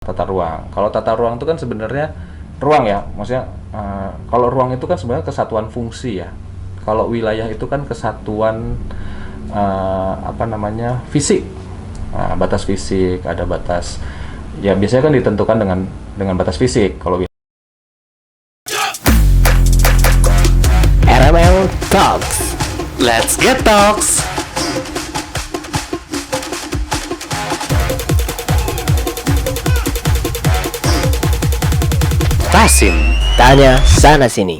tata ruang. Kalau tata ruang itu kan sebenarnya ruang ya, maksudnya kalau ruang itu kan sebenarnya kesatuan fungsi ya. Kalau wilayah itu kan kesatuan apa namanya fisik. Nah, batas fisik, ada batas ya biasanya kan ditentukan dengan batas fisik. Kalau RML Talks. Let's get talks. Tasim, tanya sana sini.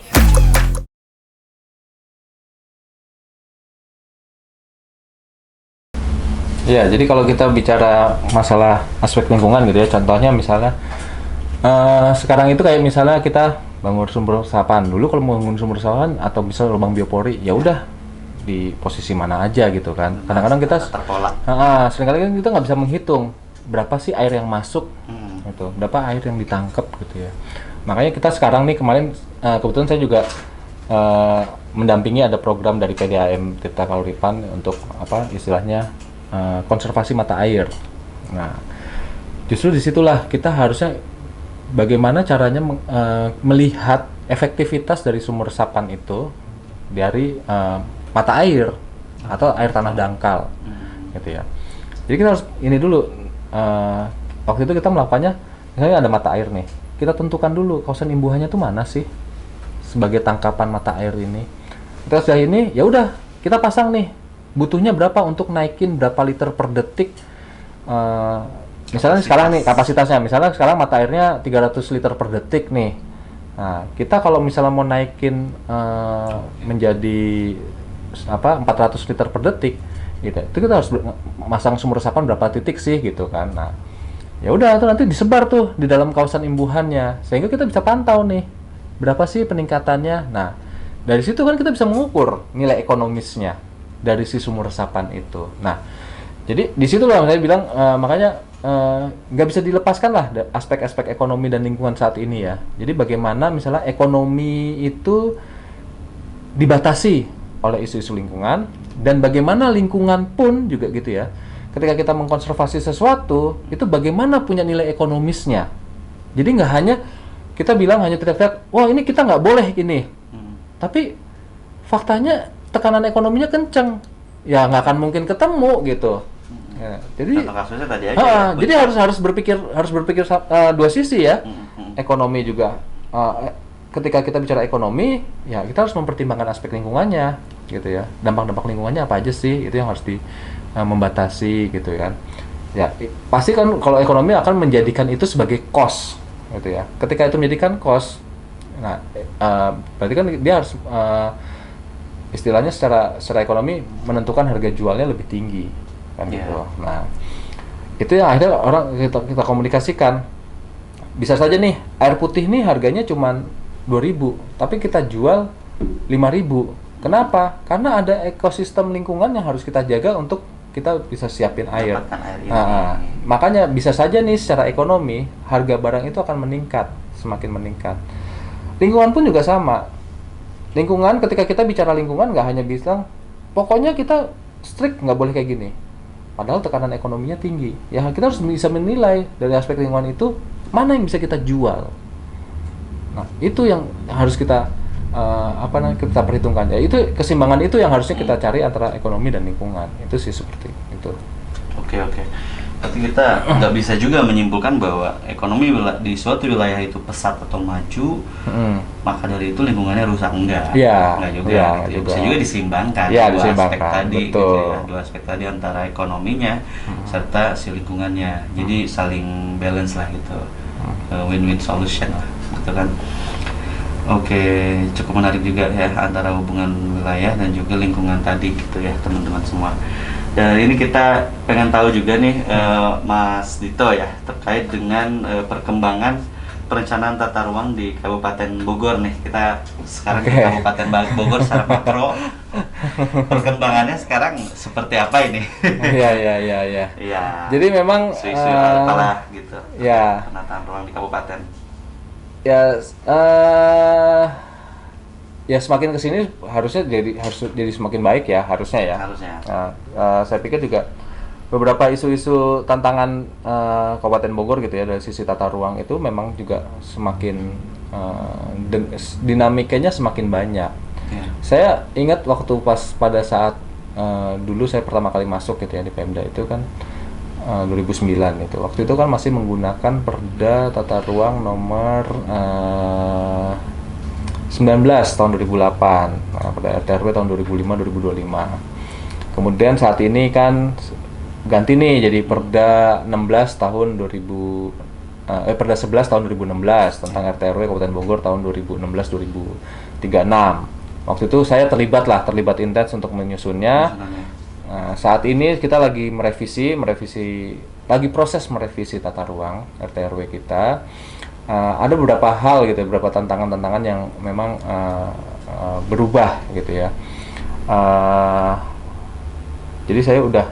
ya, jadi kalau kita bicara masalah aspek lingkungan gitu ya, contohnya misalnya sekarang itu kayak misalnya kita bangun sumber resapan. Dulu kalau mau bangun sumber resapan atau bisa lubang biopori, ya udah di posisi mana aja gitu kan. Kadang-kadang kita terpola. seringkali kan kita nggak bisa menghitung berapa sih air yang masuk, gitu, berapa air yang ditangkap gitu ya. Makanya kita sekarang nih kemarin kebetulan saya juga mendampingi ada program dari PDAM Tirta Kaluripan untuk apa istilahnya konservasi mata air. Nah, justru disitulah kita harusnya bagaimana caranya melihat efektivitas dari sumber resapan itu dari mata air atau air tanah dangkal, gitu ya. Jadi kita harus ini dulu. Waktu itu kita melakukannya, misalnya ada mata air nih, kita tentukan dulu kawasan imbuhannya tuh mana sih sebagai tangkapan mata air ini. Kita sudah ini, ya udah kita pasang nih butuhnya berapa untuk naikin berapa liter per detik. Misalnya sekarang nih kapasitasnya, misalnya sekarang mata airnya 300 liter per detik nih. Nah, kita kalau misalnya mau naikin menjadi 400 liter per detik, gitu. Itu kita harus masang sumber resapan berapa titik sih gitu kan. Nah, ya udah tuh nanti disebar tuh di dalam kawasan imbuhannya sehingga kita bisa pantau nih berapa sih peningkatannya. Nah, dari situ kan kita bisa mengukur nilai ekonomisnya dari si sumber resapan itu. Nah, jadi di situ lah saya bilang makanya nggak bisa dilepaskan lah aspek-aspek ekonomi dan lingkungan saat ini ya. Jadi bagaimana misalnya ekonomi itu dibatasi oleh isu-isu lingkungan dan bagaimana lingkungan pun juga gitu ya. Ketika kita mengkonservasi sesuatu itu bagaimana punya nilai ekonomisnya. Jadi nggak hanya kita bilang hanya teriak-teriak, wah ini kita nggak boleh ini. Tapi faktanya tekanan ekonominya kenceng, ya nggak akan mungkin ketemu gitu. Ya, jadi Contoh kasusnya tadi aja ya, jadi harus berpikir dua sisi ya. Ekonomi juga ketika kita bicara ekonomi, ya kita harus mempertimbangkan aspek lingkungannya gitu ya. Dampak-dampak lingkungannya apa aja sih? Itu yang harus membatasi gitu kan. Ya, pasti kan kalau ekonomi akan menjadikan itu sebagai cost gitu ya. Ketika itu menjadikan cost, nah berarti kan dia harus istilahnya secara ekonomi menentukan harga jualnya lebih tinggi kan gitu. Nah, itu yang akhirnya orang kita komunikasikan. Bisa saja nih air putih nih harganya cuma 2.000, tapi kita jual 5.000. Kenapa? Karena ada ekosistem lingkungan yang harus kita jaga untuk kita bisa siapin air. Makanya bisa saja nih secara ekonomi harga barang itu akan meningkat, semakin meningkat. Lingkungan pun juga sama. Lingkungan, ketika kita bicara lingkungan nggak hanya bilang pokoknya kita strict nggak boleh kayak gini. Padahal tekanan ekonominya tinggi. Ya kita harus bisa menilai dari aspek lingkungan itu mana yang bisa kita jual. Nah, itu yang harus kita kita perhitungkan. Ya itu keseimbangan itu yang harusnya kita cari antara ekonomi dan lingkungan. Itu sih seperti itu. Oke. Tapi kita nggak bisa juga menyimpulkan bahwa ekonomi di suatu wilayah itu pesat atau maju, maka dari itu lingkungannya rusak. Enggak juga. Ya, gitu. Bisa juga diseimbangkan. Dua aspek tadi, gitu ya. Dua aspek tadi antara ekonominya serta si lingkungannya. Jadi saling balance lah gitu. Win-win solution lah, gitu kan. Oke, cukup menarik juga ya antara hubungan wilayah dan juga lingkungan tadi gitu ya teman-teman semua. Dan ini kita pengen tahu juga nih Mas Dito ya terkait dengan perkembangan perencanaan tata ruang di Kabupaten Bogor nih. Kita sekarang di Kabupaten Bogor secara makro. Perkembangannya sekarang seperti apa ini? Iya. Jadi memang isu-isu apalah gitu. Ya. Penataan ruang di kabupaten. Ya semakin kesini harus jadi semakin baik ya harusnya ya. Harusnya. Nah, saya pikir juga beberapa isu-isu tantangan Kabupaten Bogor gitu ya dari sisi tata ruang itu memang juga semakin dinamikanya semakin banyak. Saya ingat waktu pada saat dulu saya pertama kali masuk gitu ya di Pemda itu kan 2009 itu. Waktu itu kan masih menggunakan Perda Tata Ruang nomor 19 tahun 2008. Nah, Perda RT/RW tahun 2005-2025. Kemudian saat ini kan ganti nih jadi Perda 16 tahun 2000 Perda 11 tahun 2016 tentang RT/RW Kabupaten Bogor tahun 2016-2036. Waktu itu saya terlibat intens untuk menyusunnya. Nah, saat ini kita lagi proses merevisi tata ruang RT/RW kita. Ada beberapa hal gitu, beberapa tantangan-tantangan yang memang berubah gitu ya. Jadi saya udah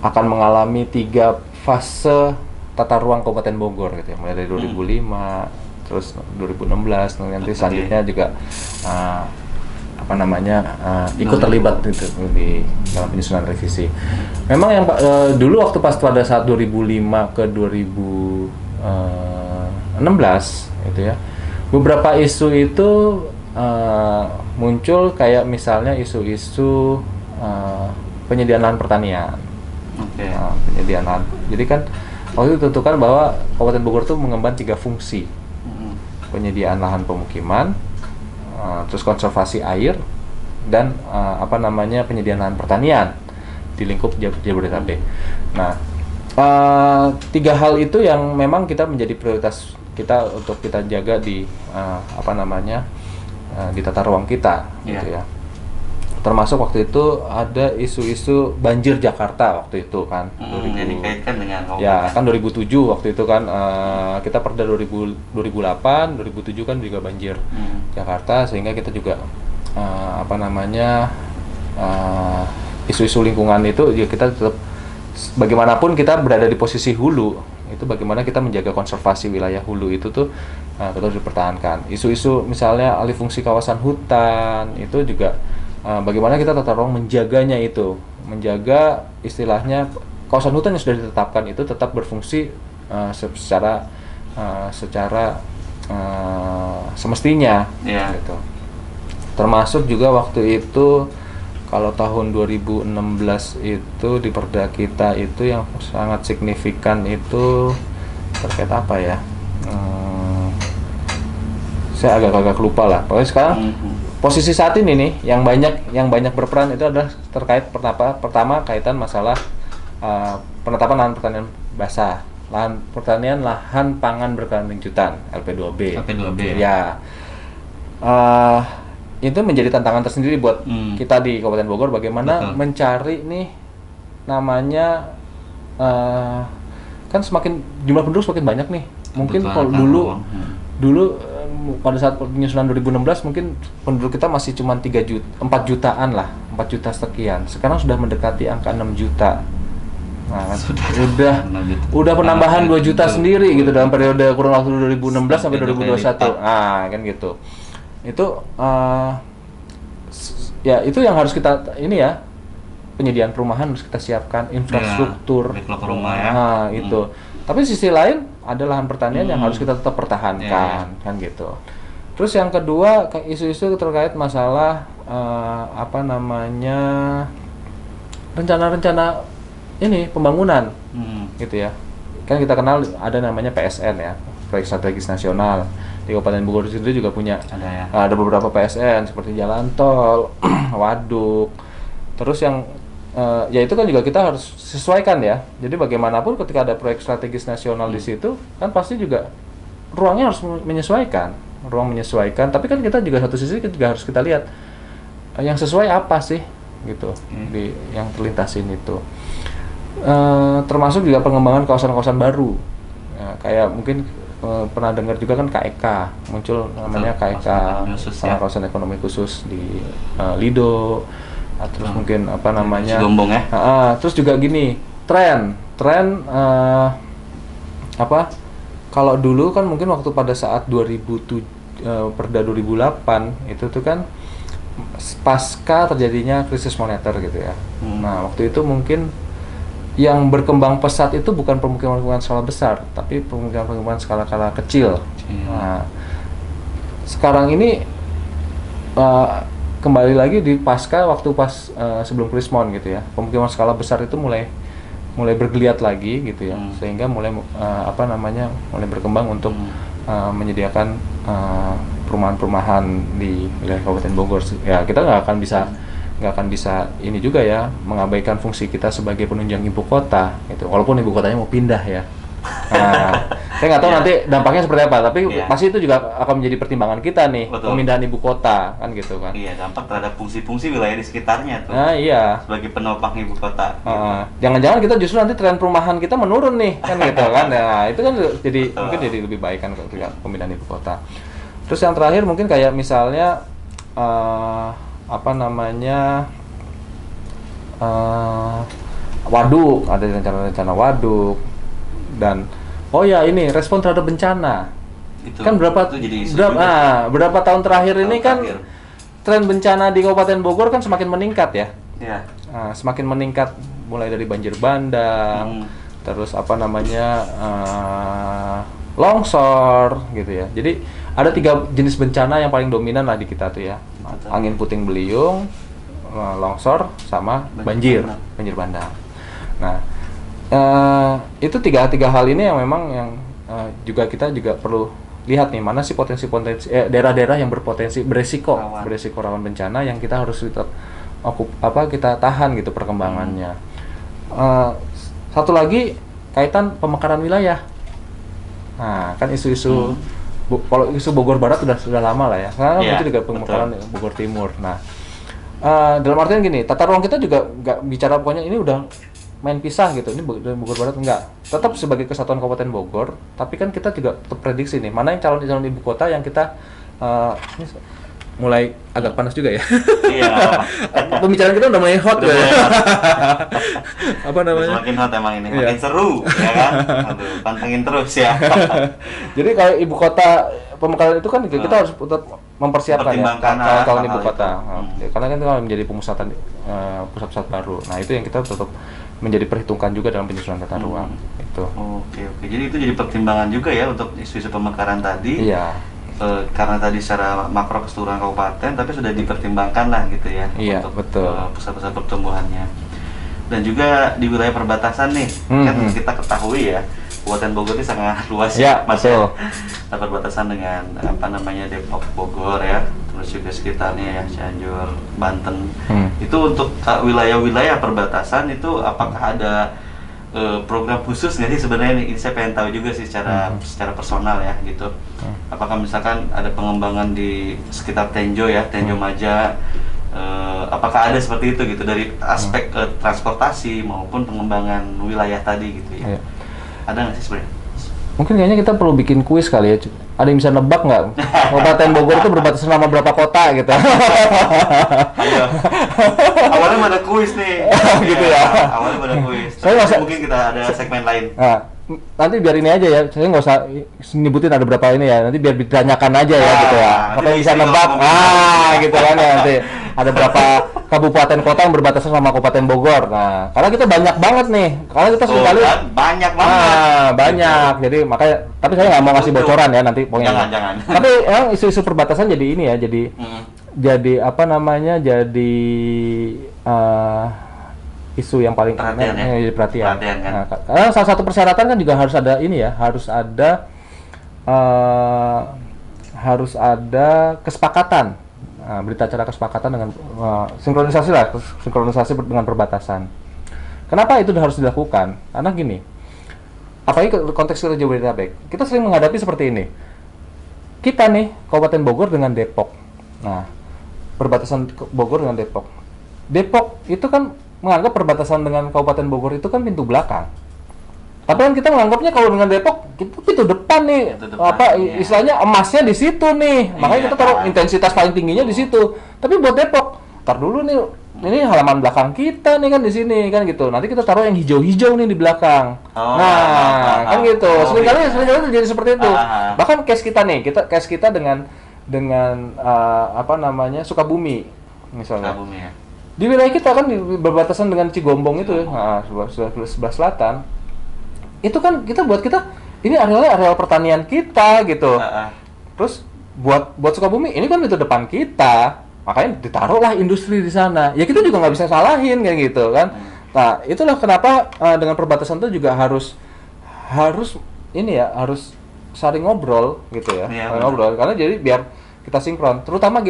akan mengalami 3 fase tata ruang Kabupaten Bogor gitu ya, mulai dari 2005 terus 2016 nanti selanjutnya juga ikut terlibat gitu di dalam penyusunan revisi. Memang yang dulu waktu pada saat 2005 ke 2016 gitu ya, beberapa isu itu muncul kayak misalnya isu-isu penyediaan lahan pertanian. Penyediaan lahan. Jadi kan waktu itu ditentukan bahwa Kabupaten Bogor itu mengemban 3 fungsi. Penyediaan lahan pemukiman, terus konservasi air, dan penyediaan lahan pertanian di lingkup Jabodetabek. Nah, 3 hal itu yang memang kita menjadi prioritas kita untuk kita jaga di di tata ruang kita, gitu ya. Termasuk waktu itu ada isu-isu banjir Jakarta waktu itu kan. Jadi kaitkan dengan kan 2007 waktu itu kan kita Perda 2008, 2007 kan juga banjir Jakarta, sehingga kita juga isu-isu lingkungan itu ya kita tetap bagaimanapun kita berada di posisi hulu, itu bagaimana kita menjaga konservasi wilayah hulu itu tuh tetap dipertahankan. Isu-isu misalnya alih fungsi kawasan hutan itu juga bagaimana kita tata ruang menjaganya itu, menjaga istilahnya kawasan hutan yang sudah ditetapkan itu tetap berfungsi secara semestinya, gitu. Termasuk juga waktu itu kalau tahun 2016 itu di Perda kita itu yang sangat signifikan itu terkait apa ya? Saya agak lupa lah. Pokoknya sekarang posisi saat ini nih yang banyak berperan itu adalah terkait pertama kaitan masalah penetapan lahan pertanian basah, lahan pangan berkelanjutan LP2B. Ya. Itu menjadi tantangan tersendiri buat kita di Kabupaten Bogor bagaimana mencari nih namanya kan semakin jumlah penduduk semakin banyak nih. Mungkin kalau dulu pada saat penyusunan 2016 mungkin penduduk kita masih cuma 4 jutaan lah, 4 juta sekian. Sekarang sudah mendekati angka 6 juta. Nah, udah penambahan 2 juta sendiri gitu dalam periode kurun waktu 2016 sampai 2021. Kan gitu. Itu ya itu yang harus kita penyediaan perumahan harus kita siapkan, infrastruktur rumah ya. Itu. Tapi sisi lain ada lahan pertanian yang harus kita tetap pertahankan, kan gitu. Terus yang kedua isu-isu terkait masalah rencana-rencana pembangunan, gitu ya. Kan kita kenal ada namanya PSN ya, Proyek Strategis Nasional. Di Kabupaten Bogor itu juga punya ada beberapa PSN seperti jalan tol, waduk. Terus yang ya itu kan juga kita harus sesuaikan ya. Jadi bagaimanapun ketika ada proyek strategis nasional di situ kan pasti juga ruangnya harus menyesuaikan. Tapi kan kita juga satu sisi juga harus kita lihat yang sesuai apa sih gitu di yang terlintasin itu. Termasuk juga pengembangan kawasan-kawasan baru. Kayak mungkin pernah dengar juga kan KEK muncul namanya KEK, kawasan ekonomi khusus di Lido. Terus mungkin Gombong ya. Terus juga gini, tren kalau dulu kan mungkin waktu pada saat 2007 Perda 2008 itu tuh kan pasca terjadinya krisis moneter gitu ya. Nah, waktu itu mungkin yang berkembang pesat itu bukan pemukiman-pemukiman skala besar, tapi pemukiman-pemukiman skala kecil. Nah, sekarang ini kembali lagi di waktu sebelum Krismon gitu ya, pemukiman skala besar itu mulai bergeliat lagi gitu ya, sehingga mulai mulai berkembang untuk menyediakan perumahan-perumahan di wilayah Kabupaten Bogor. Ya kita nggak akan bisa ini juga ya, mengabaikan fungsi kita sebagai penunjang ibu kota gitu, walaupun ibu kotanya mau pindah ya. Nah, saya nggak tahu nanti dampaknya seperti apa, tapi pasti itu juga akan menjadi pertimbangan kita nih. Betul. Pemindahan ibu kota kan gitu kan. Iya, dampak terhadap fungsi-fungsi wilayah di sekitarnya tuh. Nah, iya. Sebagai penopang ibu kota. Jangan-jangan kita justru nanti tren perumahan kita menurun nih kan gitu kan. Nah, itu kan jadi mungkin jadi lebih baik kan ketika pemindahan ibu kota. Terus yang terakhir mungkin kayak misalnya waduk, ada rencana waduk, dan ini respon terhadap bencana. Itu, kan berapa tahun terakhir ini kan tren bencana di Kabupaten Bogor kan semakin meningkat ya. Iya. Semakin meningkat mulai dari banjir bandang, terus longsor gitu ya. Jadi ada 3 jenis bencana yang paling dominan lah di kita tuh ya. Angin puting beliung, longsor, sama banjir bandang. Nah, itu tiga hal ini yang memang juga kita juga perlu lihat nih, mana sih potensi daerah-daerah yang beresiko rawan bencana yang kita harus kita tahan gitu perkembangannya. Satu lagi kaitan pemekaran wilayah. Nah, kan isu-isu kalau isu Bogor Barat sudah lama lah ya. Sekarang itu juga pemekaran Bogor Timur. Nah, dalam artian gini, tata ruang kita juga nggak bicara pokoknya ini udah main pisah gitu, ini Bogor Barat enggak. Tetap sebagai kesatuan Kabupaten Bogor, tapi kan kita juga tetap prediksi nih, mana yang calon ibu kota yang kita ini mulai agak panas juga ya. Iya. Pembicaraan kita udah mulai hot ya. Apa namanya? Semakin hot emang ini, makin seru ya kan. Aduh, pantengin terus ya. Jadi kalau ibu kota pemekaran itu kan kita harus tetap mempersiapkan ya calon ibu kota. Karena kan itu menjadi pusat-pusat baru. Nah, itu yang kita tetap menjadi perhitungkan juga dalam penyusunan tata ruang. Itu. Oke. Jadi itu jadi pertimbangan juga ya untuk isu-isu pemekaran tadi. Iya. Karena tadi secara makro keseluruhan kabupaten, tapi sudah dipertimbangkan lah gitu ya, untuk pusat-pusat pertumbuhannya. Dan juga di wilayah perbatasan nih, kan kita ketahui ya, Kabupaten Bogor ini sangat luas ya, Mas ya. Perbatasan dengan Depok, Bogor ya, terus juga sekitarnya ya, Cianjur, Banten. Itu untuk wilayah-wilayah perbatasan itu apakah ada program khusus nggak sih sebenarnya? Ini saya pengen tahu juga sih secara personal ya gitu. Apakah misalkan ada pengembangan di sekitar Tenjo ya, Tenjo Maja, apakah ada seperti itu gitu dari aspek transportasi maupun pengembangan wilayah tadi gitu ya? Ada nggak sih sebenarnya? Mungkin kayaknya kita perlu bikin kuis kali ya. Ada yang bisa nebak nggak? Kabupaten Bogor itu berbatasan sama berapa kota gitu? Ayo. Awalnya ada kuis nih. Gitu ya. Awalnya ada kuis. Mungkin kita ada segmen lain. Nanti biar ini aja ya, saya nggak usah nyebutin ada berapa ini ya, nanti biar ditanyakan aja ya gitu ya, apa bisa nebak, gitu kan ya, nanti ada berapa kabupaten kota yang berbatasan sama Kabupaten Bogor. Nah, karena kita banyak banget nih, karena kita seringkali banyak banget, banyak, jadi makanya, tapi saya nggak mau ngasih bocoran ya nanti pokoknya. Jangan. Tapi emang isu-isu perbatasan jadi ini ya, jadi apa namanya, jadi isu yang paling jadi perhatian kan? Nah, karena salah satu persyaratan kan juga harus ada ini ya, harus ada kesepakatan, berita acara kesepakatan dengan sinkronisasi dengan perbatasan. Kenapa itu harus dilakukan? Karena gini, apalagi konteks kita Jabodetabek, kita sering menghadapi seperti ini. Kita nih Kabupaten Bogor dengan Depok. Nah, perbatasan Bogor dengan Depok. Depok itu kan menganggap perbatasan dengan Kabupaten Bogor itu kan pintu belakang. Tapi kan kita menganggapnya kalau dengan Depok itu pintu depan nih. Istilahnya emasnya di situ nih. Makanya kita taruh intensitas paling tingginya di situ. Tapi buat Depok, tar dulu nih, ini halaman belakang kita nih kan di sini kan gitu. Nanti kita taruh yang hijau-hijau nih di belakang. Kan gitu. Seringkali jadi seperti itu. Bahkan case kita dengan Sukabumi misalnya. Sukabumi ya. Di wilayah kita kan di berbatasan dengan Cigombong itu, sebelah selatan. Itu kan buat kita ini areal pertanian kita gitu. Terus buat Sukabumi ini kan itu depan kita, makanya ditaruhlah industri di sana. Ya kita juga nggak bisa salahin kayak gitu kan. Nah itulah kenapa dengan perbatasan itu juga harus ini ya, harus saling ngobrol gitu ya, saling ngobrol, karena jadi biar kita sinkron. Terutama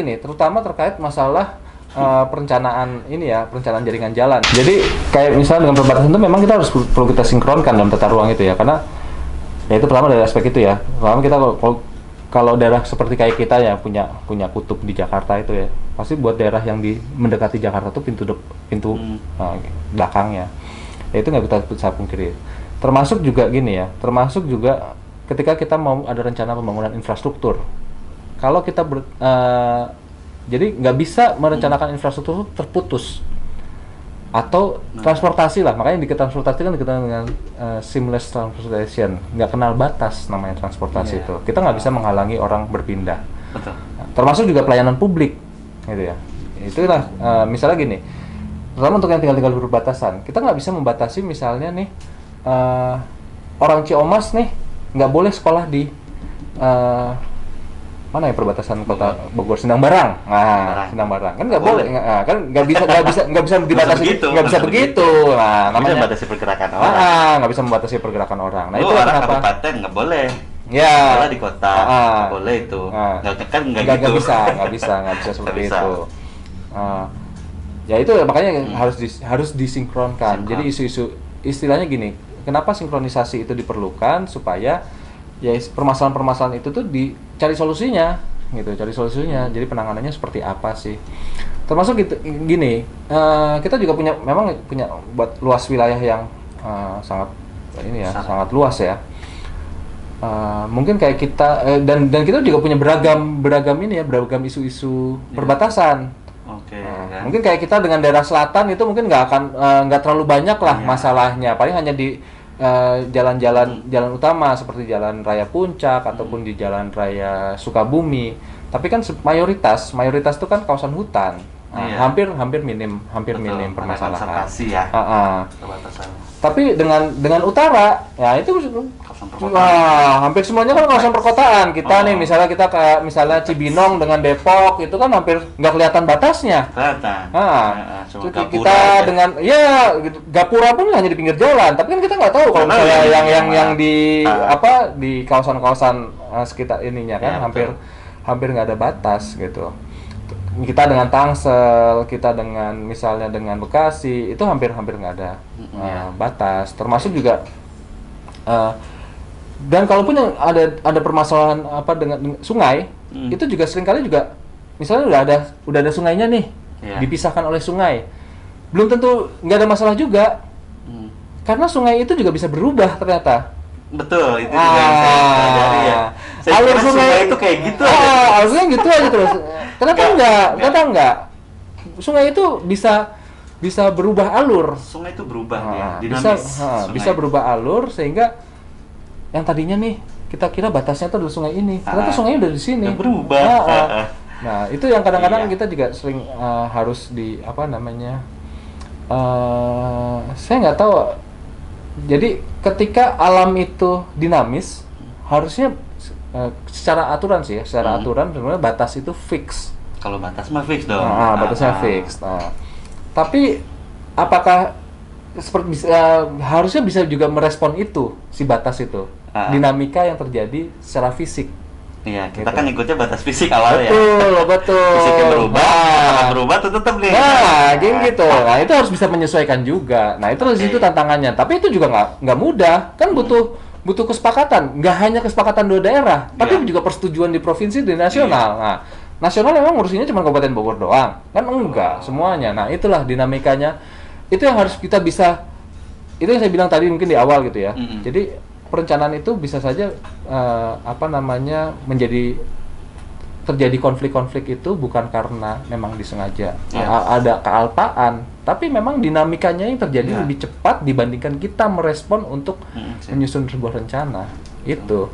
terkait masalah perencanaan jaringan jalan. Jadi kayak misalnya dengan perbatasan itu memang kita harus perlu kita sinkronkan dalam tata ruang itu ya, karena ya itu pertama dari aspek itu ya. Pertama kita kalau daerah seperti kayak kita ya punya kutub di Jakarta itu ya, pasti buat daerah yang mendekati Jakarta tuh pintu belakangnya. Ya itu nggak bisa pungkiri. Termasuk juga gini ya, ketika kita mau ada rencana pembangunan infrastruktur. Kalau kita jadi nggak bisa merencanakan infrastruktur terputus atau transportasi lah, makanya dikit transportasi kan dikenal dengan seamless transportation, nggak kenal batas namanya transportasi itu. Kita nggak bisa menghalangi orang berpindah. Betul. Termasuk juga pelayanan publik, gitu ya. Itulah misalnya gini, terutama untuk yang tinggal di perbatasan, kita nggak bisa membatasi misalnya nih orang Ciomas nih nggak boleh sekolah di mana ya perbatasan kota Bogor, Sindang Barang. Sindang Barang kan nggak boleh, kan nggak bisa dibatasi, nggak bisa begitu. Nah, namanya membatasi pergerakan orang. Nggak bisa membatasi pergerakan orang. Nah itu orang kenapa? kabupaten nggak boleh. Ya. Sekolah di kota nggak boleh itu. Nggak bisa seperti itu. Ya itu makanya harus disinkronkan. Jadi isu-isu istilahnya gini, kenapa sinkronisasi itu diperlukan supaya ya permasalahan-permasalahan itu tuh dicari solusinya gitu, jadi penanganannya seperti apa sih, termasuk gitu gini, kita juga memang punya buat luas wilayah yang sangat luas ya, mungkin kayak kita dan kita juga punya beragam isu-isu perbatasan. Mungkin kayak kita dengan daerah selatan itu mungkin nggak terlalu banyak lah masalahnya, paling hanya di jalan utama seperti Jalan Raya Puncak ataupun di Jalan Raya Sukabumi. Tapi kan mayoritas itu kan kawasan hutan. Hampir minim permasalahan. Ya. Tapi dengan utara, ya itu hampir semuanya kan kawasan perkotaan. Kita nih misalnya Cibinong dengan Depok itu kan hampir nggak kelihatan batasnya. Kita dengan gitu, Gapura pun hanya di pinggir jalan. Tapi kan kita nggak tahu kalau misalnya yang di kawasan-kawasan sekitar ininya kan hampir nggak ada batas gitu. Kita dengan Tangsel, kita misalnya dengan Bekasi itu hampir nggak ada batas. Termasuk juga dan kalaupun yang ada permasalahan dengan sungai, itu juga seringkali juga misalnya udah ada sungainya nih, dipisahkan oleh sungai, belum tentu nggak ada masalah juga, karena sungai itu juga bisa berubah ternyata. Betul, itu juga yang saya pelajari ya. Alur sungai itu kayak gitu alur sungai gitu aja terus. Kenapa enggak? Sungai itu bisa berubah alur. Sungai itu berubah dinamis. Bisa berubah alur sehingga yang tadinya nih kita kira batasnya itu adalah sungai ini, ternyata sungainya udah di sini. Berubah. Nah, itu yang kadang-kadang kita juga sering harus saya nggak tahu. Jadi ketika alam itu dinamis, harusnya secara aturan sebenarnya batas itu fix. Kalau batas mah fix dong. Batasnya fix. Tapi apakah harusnya bisa juga merespon itu si batas itu, dinamika yang terjadi secara fisik. Iya, kita kan ikutnya batas fisik awalnya. Betul. Fisiknya berubah tuh tetap nih. Gitu. Nah, itu harus bisa menyesuaikan juga. Nah, itu di situ tantangannya. Tapi itu juga nggak mudah. Kan butuh kesepakatan. Nggak hanya kesepakatan dua daerah, tapi juga persetujuan di provinsi, di nasional. Nah, nasional memang ngurusinnya cuma Kabupaten Bogor doang. Kan enggak semuanya. Nah, itulah dinamikanya. Itu yang harus kita bisa. Itu yang saya bilang tadi mungkin di awal gitu ya. Jadi perencanaan itu bisa saja terjadi konflik-konflik itu bukan karena memang disengaja ada kealpaan, tapi memang dinamikanya yang terjadi lebih cepat dibandingkan kita merespon untuk menyusun sebuah rencana. Itu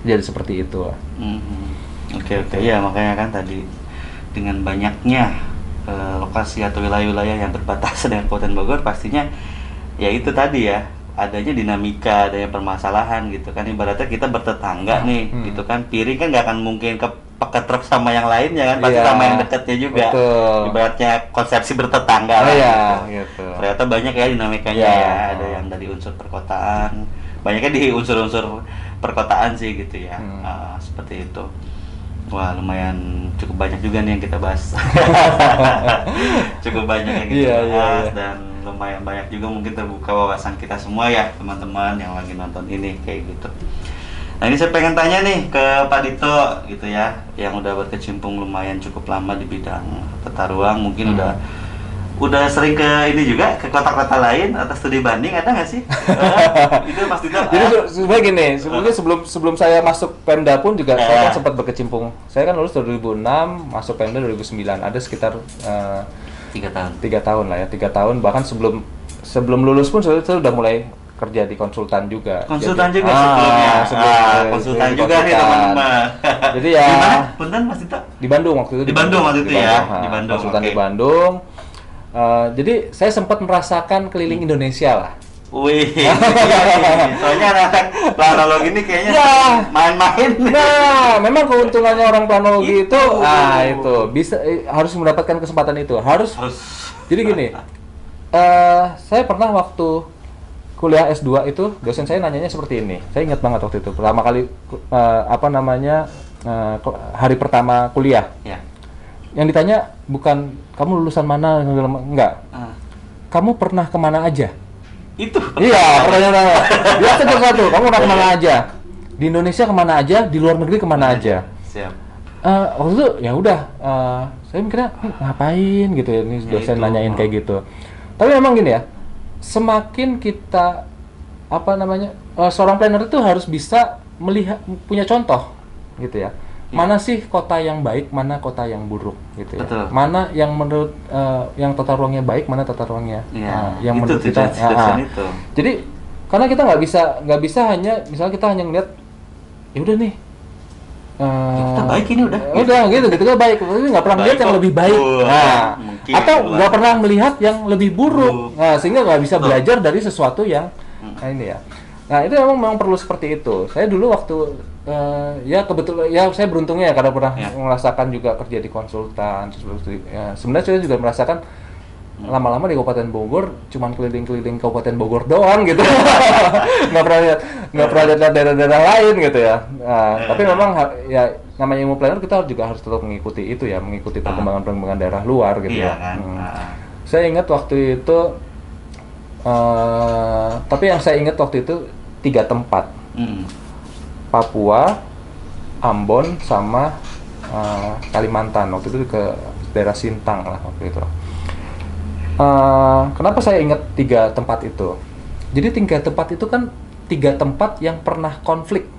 jadi seperti itu. Oke, ya makanya kan tadi dengan banyaknya lokasi atau wilayah-wilayah yang berbatasan dengan Kabupaten Bogor, pastinya ya itu tadi ya, adanya dinamika, adanya permasalahan gitu kan. Ibaratnya kita bertetangga nih, gitu kan, piring kan nggak akan mungkin ketruk sama yang lainnya kan, pasti sama yang dekatnya juga. Betul. Ibaratnya konsepsi bertetangga lah gitu. Ternyata banyak ya dinamikanya ya, ada yang dari unsur perkotaan, banyaknya di unsur-unsur perkotaan sih gitu ya. Seperti itu. Wah, lumayan cukup banyak juga nih yang kita bahas. Cukup banyak yang kita bahas dan lumayan banyak juga mungkin terbuka wawasan kita semua ya, teman-teman yang lagi nonton ini kayak gitu. Nah, ini saya pengen tanya nih ke Pak Dito gitu ya, yang udah berkecimpung lumayan cukup lama di bidang tata ruang, mungkin udah sering ke ini juga, ke kota-kota lain atau studi banding, ada nggak sih? Itu Mas Dito. Jadi sebenarnya gini, sebelumnya sebelum saya masuk Pemda pun juga saya kan sempat berkecimpung. Saya kan lulus 2006, masuk Pemda 2009. Ada sekitar 3 tahun. 3 tahun lah ya, 3 tahun. Bahkan sebelum lulus pun saya udah mulai kerja di konsultan juga. Konsultan juga sebelumnya. Konsultan juga nih teman-teman. Jadi ya. Di mana? Punten Mas Dito? Di Bandung waktu itu. Di Bandung waktu itu ya. Di Bandung. Konsultan di Bandung. Jadi saya sempat merasakan keliling Indonesia lah. Wih, soalnya anak planologi ini kayaknya main-main. Nah, memang keuntungannya orang planologi itu bisa harus mendapatkan kesempatan itu. Harus. Jadi gini, saya pernah waktu kuliah S2 itu dosen saya nanyanya seperti ini. Saya ingat banget waktu itu pertama kali hari pertama kuliah. Ya. Yang ditanya bukan kamu lulusan mana, enggak. Kamu pernah kemana aja? Itu. Iya, pertanyaan. Dia satu, kamu pernah kemana aja? Di Indonesia kemana aja? Di luar negeri kemana aja? Siap. Waktu itu ya udah, saya mikirnya ngapain gitu ya, ini dosen nanyain kayak gitu. Tapi memang gini ya, semakin kita seorang planner itu harus bisa melihat, punya contoh gitu ya. Mana sih kota yang baik, mana kota yang buruk gitu ya. Betul. Mana yang menurut yang tata ruangnya baik, mana tata ruangnya yang menurut kita. Itu. Jadi karena kita nggak bisa hanya misalnya kita hanya ngeliat ya udah nih kita baik ini udah gitu kita baik, tapi nggak pernah melihat yang lebih baik. Atau nggak pernah melihat yang lebih buruk. Sehingga nggak bisa belajar dari sesuatu yang ini ya. Nah, itu memang perlu seperti itu. Saya dulu waktu ya kebetulan ya saya beruntungnya ya karena pernah merasakan juga kerja di konsultan. Sebenarnya saya juga merasakan lama-lama di Kabupaten Bogor cuman keliling-keliling Kabupaten Bogor doang gitu. nggak pernah lihat daerah-daerah lain gitu ya. Tapi memang ya namanya ilmu planner kita juga harus tetap mengikuti itu ya, mengikuti perkembangan daerah luar gitu ya. Kan? Saya ingat waktu itu tapi yang saya ingat waktu itu 3 tempat. Papua, Ambon, sama Kalimantan. Waktu itu ke daerah Sintang lah waktu itu. Kenapa saya ingat 3 tempat itu? Jadi 3 tempat itu kan 3 tempat yang pernah konflik,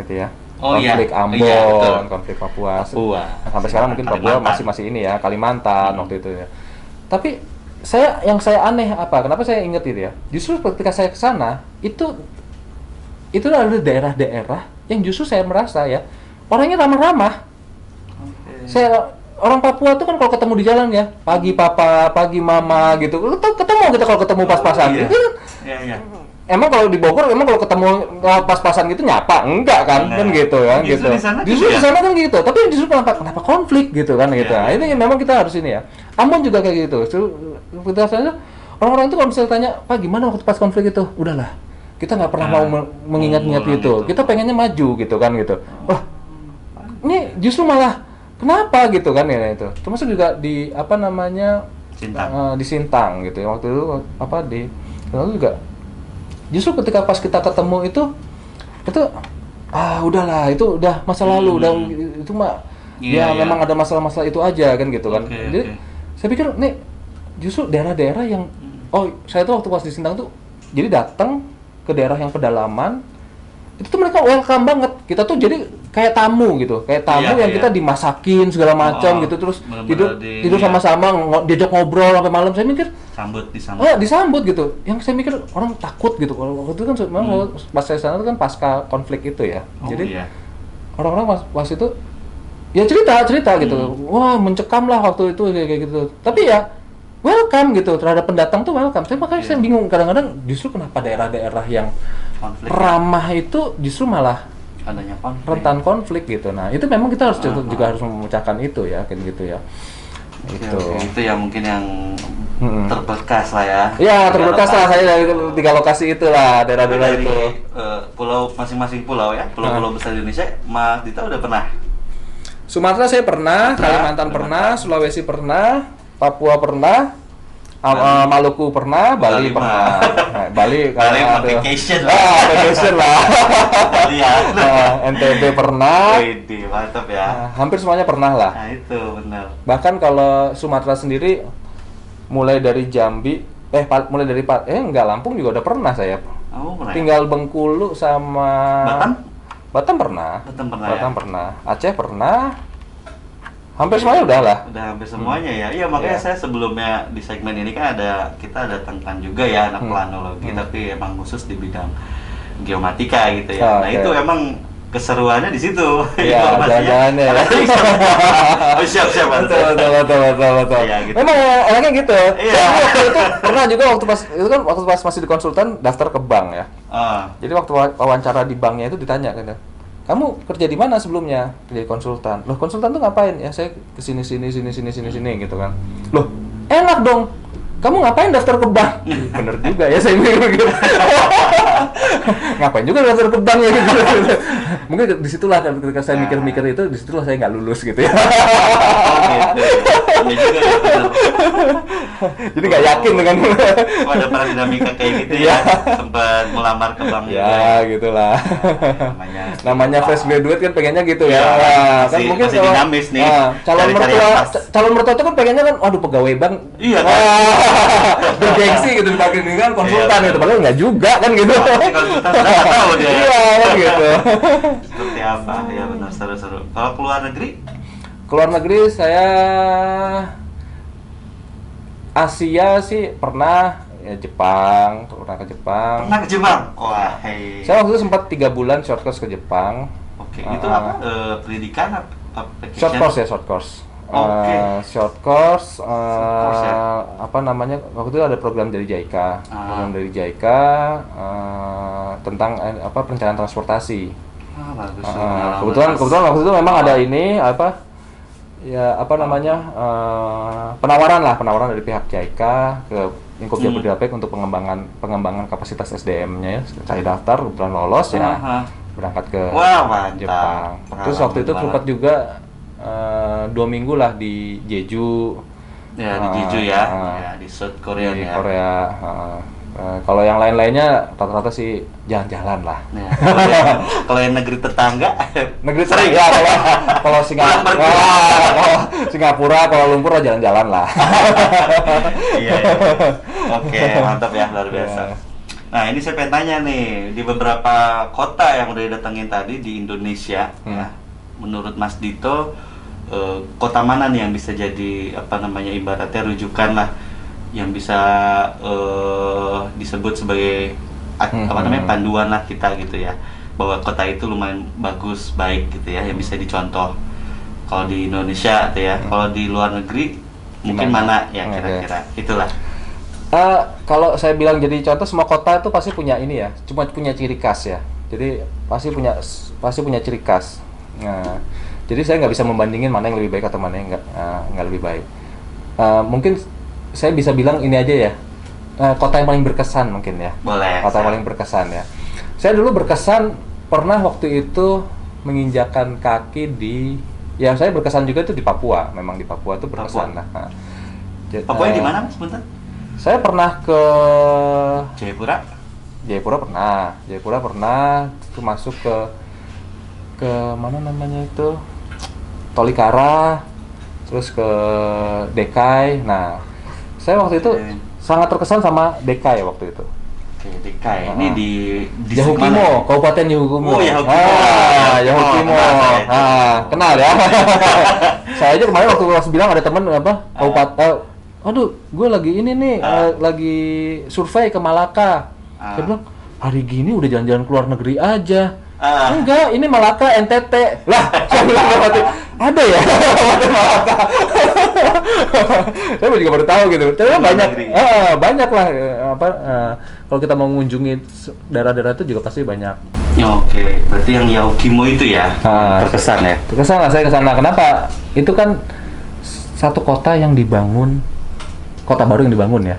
gitu ya. Konflik Ambon, konflik Papua. Sampai sekarang mungkin Papua masih ini ya, Kalimantan waktu itu ya. Tapi yang saya aneh kenapa saya ingat itu ya? Justru ketika saya ke sana itu adalah daerah-daerah yang justru saya merasa ya orangnya ramah-ramah. Orang Papua tuh kan kalau ketemu di jalan ya pagi papa, pagi mama gitu, ketemu kita kalau ketemu pas-pasan gitu kan. Emang kalau di Bogor kalau ketemu pas-pasan gitu nyapa enggak kan gitu ya gitu. Justru di sana kan gitu. Tapi justru kenapa konflik gitu kan gitu. Nah, ini memang kita harus ini ya. Ambon juga kayak gitu. Kita orang-orang itu kalau misalnya tanya, "Pak, gimana waktu pas konflik itu?" Udahlah. Kita nggak pernah mau mengingat-ingat itu. Kita pengennya maju gitu kan gitu. Wah, ini justru malah kenapa gitu kan ya itu. Termasuk juga di di Sintang gitu ya. Waktu itu lalu juga justru ketika pas kita ketemu itu udahlah, itu udah masa lalu, udah itu mah memang ada masalah-masalah itu aja kan gitu kan. Jadi saya pikir nih justru daerah-daerah yang saya tuh waktu pas di Sintang tuh jadi datang ke daerah yang pedalaman itu tuh mereka welcome banget. Kita tuh jadi kayak tamu gitu, yang kita dimasakin segala macam gitu, terus tidur sama-sama, diajak ngobrol sampai malam. Saya mikir disambut gitu. Yang saya mikir orang takut gitu. Waktu itu kan pas saya sana kan pasca konflik itu ya. Jadi orang-orang pas itu ya cerita gitu. Wah, mencekam lah waktu itu kayak gitu. Tapi ya welcome gitu terhadap pendatang tuh welcome. Tapi makanya saya bingung kadang-kadang justru kenapa daerah-daerah yang Konflik. ramah itu justru malah Adanya konflik. rentan konflik gitu. Nah, itu memang kita harus juga harus memecahkan itu ya, kayak gitu ya. Itu. Oke, itu ya mungkin yang terberkas lah ya. Iya, terberkas lah saya dari 3 lokasi itulah, daerah-daerah Dari itu. pulau masing-masing pulau ya, pulau-pulau besar di Indonesia, Mas Dita udah pernah? Sumatera saya pernah, Kalimantan pernah, Sulawesi pernah, Papua pernah, Maluku pernah, Bali pernah. Nah, Bali Bali kalau ada vacation lah. vacation lah. Bali ya. NTB pernah. Wih, mantap ya. Hampir semuanya pernah lah. Nah itu benar. Bahkan kalau Sumatera sendiri mulai dari Jambi, enggak, Lampung juga udah pernah saya. Oh, pernah. Tinggal Bengkulu sama Batam pernah. Batam pernah. Aceh pernah. Hampir semuanya udah lah. Udah hampir semuanya ya. Iya, makanya saya sebelumnya di segmen ini kan kita datangkan juga ya anak planologi, tapi emang khusus di bidang geomatika gitu ya. Nah, itu emang keseruannya di situ. Iya, jalan-jalannya ya. Oh, siap. Betul. Iya, gitu. Memang enaknya gitu. Iya. Saya waktu itu pernah juga waktu pas masih di konsultan daftar ke bank ya. Jadi waktu wawancara di banknya itu ditanya kan, kamu kerja di mana sebelumnya? Kerja di konsultan. Loh, konsultan tuh ngapain? Ya saya kesini gitu kan. Loh, enak dong. Kamu ngapain daftar ke bank? Bener juga ya, saya mikir gitu. Ngapain juga daftar ke bank ya gitu. Mungkin disitulah ketika saya mikir-mikir itu, disitulah saya nggak lulus gitu ya. Jadi nggak yakin dengan ada para dinamika kayak gitu ya. Sempat melamar ke bank ya gitulah. Namanya fresh graduate kan pengennya gitu ya. Kan mungkin masih dinamis nih. Calon mertua itu kan pengennya kan, waduh pegawai bank. Iya kan. Bergengsi gitu dipakai ini kan konsultan gitu, padahal nggak juga kan gitu. Konsultan nggak tahu dia. Iya kan gitu. Seperti apa? Ya benar, seru-seru. Kalau keluar negeri? Keluar negeri saya Asia sih pernah, ya pernah ke Jepang. Pernah ke Jepang? Wah, hei. Saya waktu itu sempat 3 bulan short course ke Jepang. Oke, itu apa? Pendidikan apa? Short course. Oke. Short course, ya? apa namanya, waktu itu ada program dari JICA, tentang perencanaan transportasi. Bagus. Kebetulan waktu itu memang ada ini penawaran dari pihak JICA ke Lingkup Jabodetabek untuk pengembangan kapasitas SDM-nya ya. Saya daftar, kebetulan lolos ya, berangkat ke Jepang. Terus waktu itu sempat juga 2 minggu lah di Jeju. Ya, di Jeju ya, di South Korea di ya. Korea. Kalau yang lain-lainnya rata-rata sih jalan-jalan lah. Ya, kalau yang negeri tetangga, sering ya, kalau Singapura, Kuala Lumpur jalan-jalan lah. Iya. Oke, mantap ya, luar biasa. Nah, ini saya pengen tanya nih, di beberapa kota yang udah didatengin tadi di Indonesia, ya, menurut Mas Dito, kota mana nih yang bisa jadi ibaratnya rujukan lah, yang bisa disebut sebagai panduan lah kita gitu ya, bahwa kota itu lumayan bagus, baik gitu ya, yang bisa dicontoh kalau di Indonesia gitu ya. Kalau di luar negeri mungkin mana ya kira-kira itulah. Kalau saya bilang jadi contoh, semua kota itu pasti punya ini ya, cuma punya ciri khas ya, jadi pasti punya ciri khas. Nah, jadi saya nggak bisa membandingin mana yang lebih baik atau mana yang nggak lebih baik. Mungkin saya bisa bilang ini aja ya, kota yang paling berkesan mungkin ya. Boleh. Kota yang paling berkesan ya. Saya dulu berkesan pernah waktu itu menginjakan kaki saya berkesan juga itu di Papua. Memang di Papua tuh berkesan. Papua di mana, Mas? Sebentar. Saya pernah ke Jayapura. Jayapura pernah. Itu masuk ke mana namanya itu, Tolikara, terus ke Dekai. Nah, saya waktu itu sangat terkesan sama Dekai waktu itu. Oke, Dekai. Ini di Yahukimo, Kabupaten Yahukimo. Oh, Yahukimo. Yahukimo. Kenal ya. Saya aja kemarin waktu kelas bilang ada teman kabupaten, aduh, gue lagi ini nih, lagi survei ke Malaka. Saya bilang, hari gini udah jalan-jalan keluar negeri aja. Enggak, ini Malaka, NTT. Lah, saya bilang Ada ya Mata Malaka. Saya juga baru tahu gitu. Ternyata banyak, banyak lah kalau kita mau mengunjungi daerah-daerah itu juga pasti banyak. Oke, berarti yang Yaukimo itu ya terkesan ya? Terkesan lah saya ke sana. Kenapa? Itu kan satu kota yang dibangun, kota baru yang dibangun ya.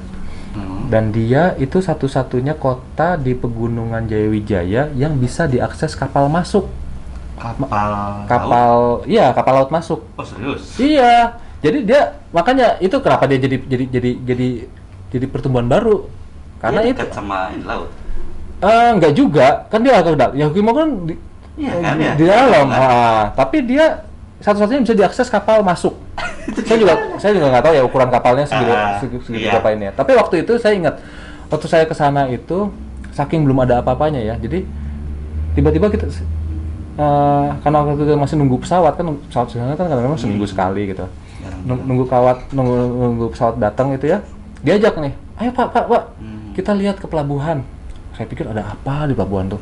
Dan dia itu satu-satunya kota di pegunungan Jayawijaya yang bisa diakses kapal masuk. Kapal laut masuk. Oh serius? Iya. Jadi dia makanya itu kenapa dia jadi pertumbuhan baru. Karena dia itu sama laut. Enggak juga, kan dia agak Yaukimo kan di dalam. Tapi dia satu-satunya bisa diakses kapal masuk. saya juga nggak tahu ya ukuran kapalnya segitu apa ini ya. Tapi waktu itu saya ingat waktu saya ke sana itu saking belum ada apa-apanya ya. Jadi tiba-tiba kita karena waktu itu masih nunggu pesawat kan, pesawat sana kan kadang-kadang seminggu sekali gitu. Nunggu pesawat datang itu ya. Diajak nih, ayo Pak, kita lihat ke pelabuhan. Saya pikir ada apa di pelabuhan tuh.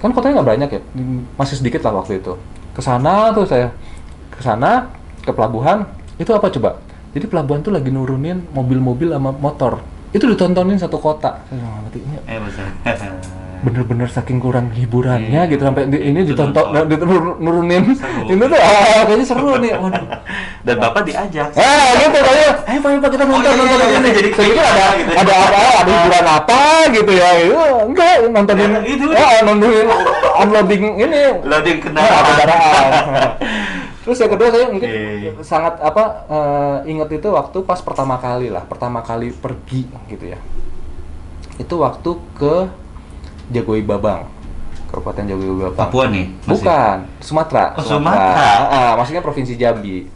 Kan kotanya nggak banyak ya, masih sedikit lah waktu itu. Kesana ke pelabuhan, itu apa coba? Jadi pelabuhan tuh lagi nurunin mobil-mobil sama motor. Itu ditontonin satu kota. Bener-bener saking kurang hiburannya gitu sampai ini ditonton nurunin ini tuh kayaknya seru nih. Waduh. Dan Bapak diajak. Gitu kayak ayo Pak kita nonton ini. Jadi pikir ada hiburan apa gitu ya. Enggak nontonin nontonin unloading ini. Loading kendaraan. Terus yang kedua saya mungkin sangat ingat itu waktu pas pertama kali pergi gitu ya. Itu waktu ke Jagoi Babang, Kabupaten Jagoi Babang. Papua nih? Masih? Bukan, Sumatera. Oh, Sumatera. Maksudnya Provinsi Jambi.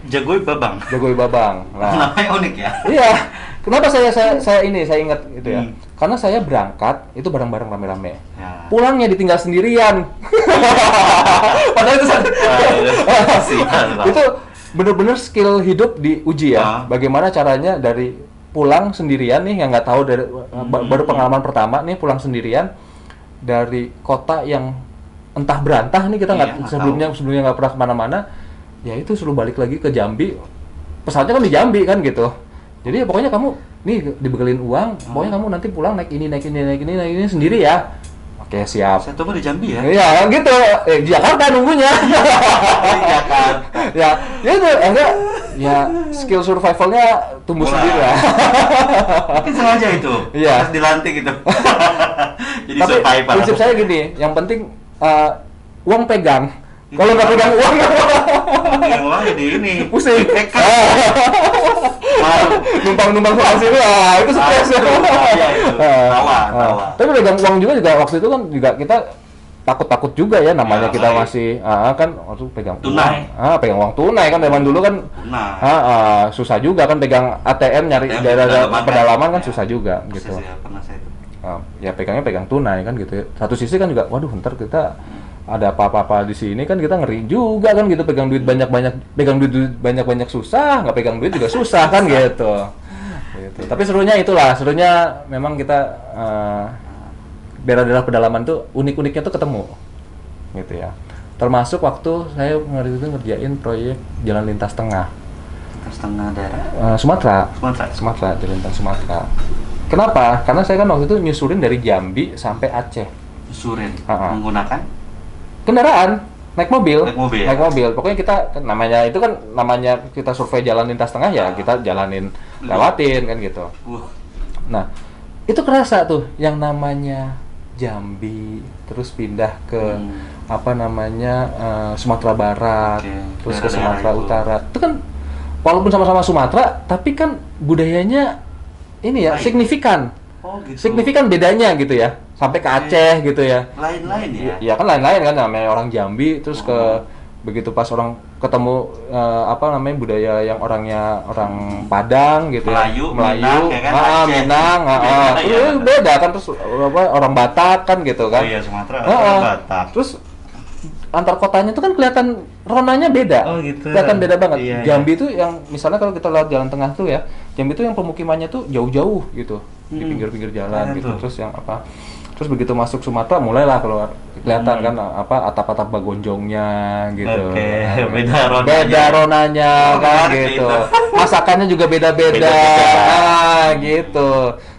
Jagoi Babang. Nah, namanya unik ya? Iya. Kenapa saya ingat gitu ya? Karena saya berangkat itu bareng-bareng rame-rame. Ya. Pulangnya ditinggal sendirian. Padahal itu itu benar-benar skill hidup diuji ya. Bagaimana caranya dari pulang sendirian nih yang nggak tahu dari baru pengalaman pertama nih pulang sendirian dari kota yang entah berantah nih kita nggak sebelumnya nggak pernah kemana-mana, ya itu suruh balik lagi ke Jambi, pesawatnya kan di Jambi kan gitu. Jadi pokoknya kamu nih dibekelin uang, pokoknya kamu nanti pulang naik ini sendiri ya. Oke siap. Saya tunggu di Jambi ya. Iya gitu. Di Jakarta nunggunya. Di Jakarta. ya itu enggak. Ya skill survivalnya tumbuh sendiri lah. Mungkin sengaja itu. Iya. Pas dilantik gitu. Jadi tapi survival. Prinsip saya gini, yang penting uang pegang. Kalau nggak pegang uang, jadi ini pusing. Numpang hasil itu stres. Tawa. Tapi pegang uang juga waktu itu kan juga kita takut juga ya namanya kita masih kan waktu pegang tunai. Pegang uang tunai kan zaman dulu kan susah juga kan pegang ATM nyari daerah pedalaman kan susah juga gitu. Ya pegangnya pegang tunai kan gitu. Satu sisi kan juga waduh ntar kita ada apa-apa di sini kan kita ngeri juga kan gitu pegang duit banyak susah, nggak pegang duit juga susah kan gitu. Tapi serunya memang kita daerah-daerah pedalaman tuh unik-uniknya tuh ketemu gitu ya. Termasuk waktu saya ngerjain proyek jalan lintas tengah daerah Sumatera, jalan lintas Sumatera. Kenapa? Karena saya kan waktu itu nyusurin dari Jambi sampai Aceh. Menggunakan kendaraan, naik mobil. Pokoknya kita namanya kita survei jalan lintas tengah ya kita lewatin kan gitu. Nah itu kerasa tuh yang namanya Jambi, terus pindah ke Sumatera Barat, terus ke Sumatera Utara. Itu kan walaupun sama-sama Sumatera, tapi kan budayanya ini ya signifikan. Signifikan bedanya gitu ya. Sampai ke Aceh gitu ya. Lain-lain ya. Iya kan lain-lain kan namanya orang Jambi terus begitu pas orang ketemu budaya yang orang Padang gitu Melayu Minang, beda kan terus orang Batak kan gitu kan. Oh iya Sumatera orang Batak. Terus antar kotanya itu kan kelihatan ronanya beda. Oh gitu. Kelihatan beda banget. Iya, Jambi itu yang misalnya kalau kita lewat jalan tengah tuh ya, Jambi itu yang pemukimannya tuh jauh-jauh gitu. Di pinggir-pinggir jalan gitu. Terus yang Terus begitu masuk Sumatera mulailah keluar kelihatan kan apa atap-atap bagonjongnya gitu. Oke, Nah, beda ronanya. beda ronanya kan ngerti gitu. itu. Masakannya juga beda-beda. Beda-beda. Gitu.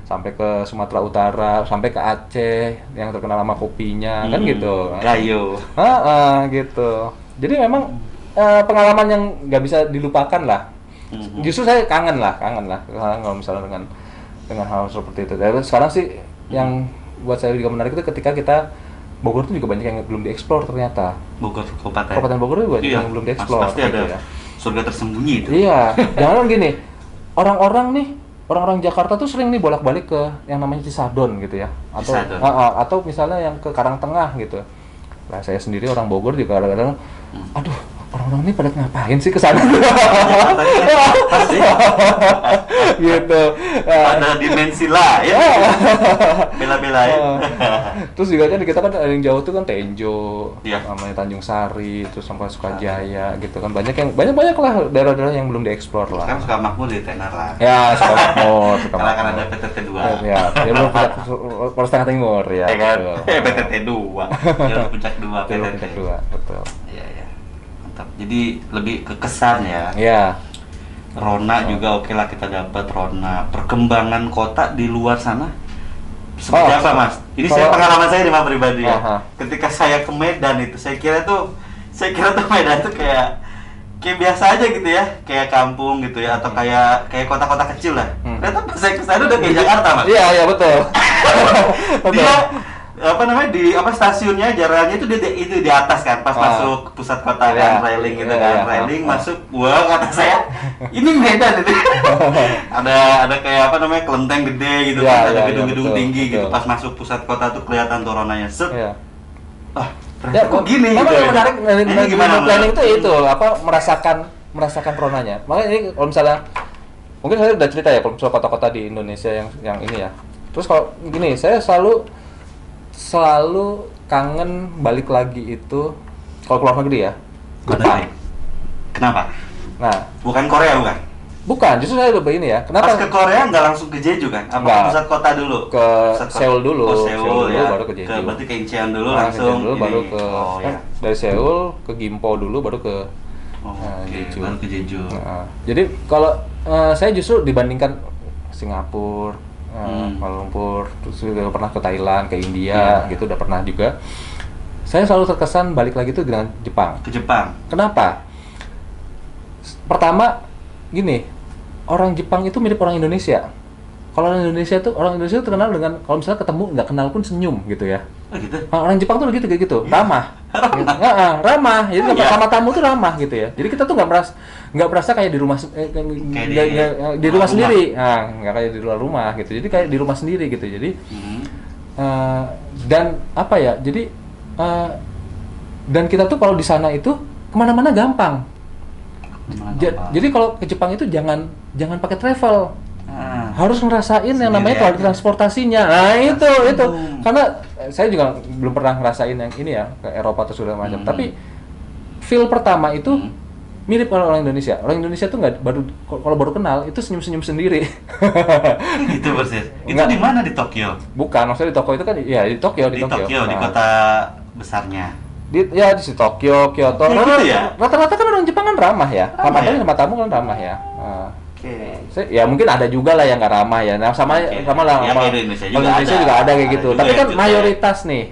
Sampai ke Sumatera Utara, sampai ke Aceh yang terkenal sama kopinya kan gitu. Gayo. Gitu. Jadi memang pengalaman yang nggak bisa dilupakan lah. Justru saya kangen lah kalau misalnya dengan hal seperti itu. Tapi sekarang sih yang buat saya juga menarik itu ketika kita Bogor itu juga banyak yang belum dieksplor ternyata. Bogor Kabupaten. Kabupaten Bogor itu banyak Iya, yang belum dieksplor. pasti gitu ada surga tersembunyi itu. Iya, jangan gini. Orang-orang Jakarta tuh sering nih bolak-balik ke yang namanya Cisadon gitu ya. Cisadon. Atau misalnya yang ke Karangtengah gitu. Nah, saya sendiri orang Bogor juga kadang-kadang aduh, orang-orang ini pada ngapain sih ke sana? Gitu. Ada dimensi lah ya. Bela-belain. Terus juga kan kita kan yang jauh tuh kan Tenjo, Iya. namanya Tanjung Sari, terus sampai Sukajaya gitu kan banyak lah daerah-daerah yang belum dieksplor lah. Kan suka makmur di tenar lah. Ya, Sukamakmur, Karena kan ada PTT 2. Ya, dia belum puncak Polres Tengah Timur ya. Ya kan? Betul. PTT 2. Jalur puncak 2 Jalur PTT. puncak 2, betul. Iya, iya. Mantap. Jadi lebih ke kesan ya. Iya. Rona juga oke lah kita dapat Rona. Perkembangan kota di luar sana seperti apa Mas? Ini saya pengalaman saya di Mas pribadi ya. Ketika saya ke Medan itu saya kira tuh Medan tuh kayak biasa aja gitu ya, kayak kampung gitu ya, atau kayak kota-kota kecil lah. Ternyata pas saya kesana udah kayak Jakarta Mas. Iya betul. Dia stasiunnya jaraknya itu di atas kan pas masuk pusat kota kan railing gitu kan railing masuk kata saya ini Medan itu ada kayak kelenteng gede gitu kan ada gedung-gedung tinggi gitu pas masuk pusat kota tuh kelihatan toronanya ternyata kok gini memang gitu yang menarik dari gimana planning itu merasakan ronanya. Makanya ini kalau misalnya mungkin saya udah cerita ya kalau misalnya kota-kota di Indonesia yang ini ya. Terus kalau gini saya selalu kangen balik lagi itu kalau keluar negeri ya. Jepang. Kenapa? Nah, bukan Korea bukan, justru saya lebih ini ya. Kenapa? Pas ke Korea nggak langsung ke Jeju kan? Apa ke pusat kota dulu? Ke Seoul dulu. Seoul ya. Baru ke Jeju. Berarti ke Incheon dulu langsung. Baru ke dari Seoul ke Gimpo dulu baru ke Jeju. Baru ke Jeju. Jadi kalau saya justru dibandingkan Singapura, Kuala Lumpur, terus juga pernah ke Thailand, ke India, gitu udah pernah juga. Saya selalu terkesan balik lagi itu dengan Jepang. Ke Jepang. Kenapa? Pertama, gini, orang Jepang itu mirip orang Indonesia. Kalau orang Indonesia itu terkenal dengan kalau misalnya ketemu nggak kenal pun senyum gitu ya. Oh gitu. Orang Jepang tuh kayak gitu, ramah. Ramah. Jadi sama tamu tuh ramah gitu ya. Jadi kita tuh nggak berasa kayak di rumah di rumah sendiri. Nah, nggak kayak di luar rumah gitu. Jadi kayak di rumah sendiri gitu. Jadi dan apa ya? Jadi dan kita tuh kalau di sana itu kemana-mana gampang. Jadi kalau ke Jepang itu jangan pakai travel. Harus ngerasain yang namanya transportasinya. Nah, itu. Karena saya juga belum pernah ngerasain yang ini ya, ke Eropa atau segala macam. Tapi feel pertama itu mirip orang Indonesia. Orang Indonesia tuh nggak kalau baru kenal itu senyum-senyum sendiri. Itu persis. Itu di mana di Tokyo? Bukan, maksudnya di Tokyo itu kan ya di Tokyo. Di kota besarnya. Di Tokyo, Kyoto. Rata-rata kan orang Jepang kan ramah ya. Sama tamu kan ramah ya. Ya mungkin ada juga lah yang nggak ramah ya. Nah sama lah. Indonesia juga ada kayak gitu. Tapi kan mayoritas nih.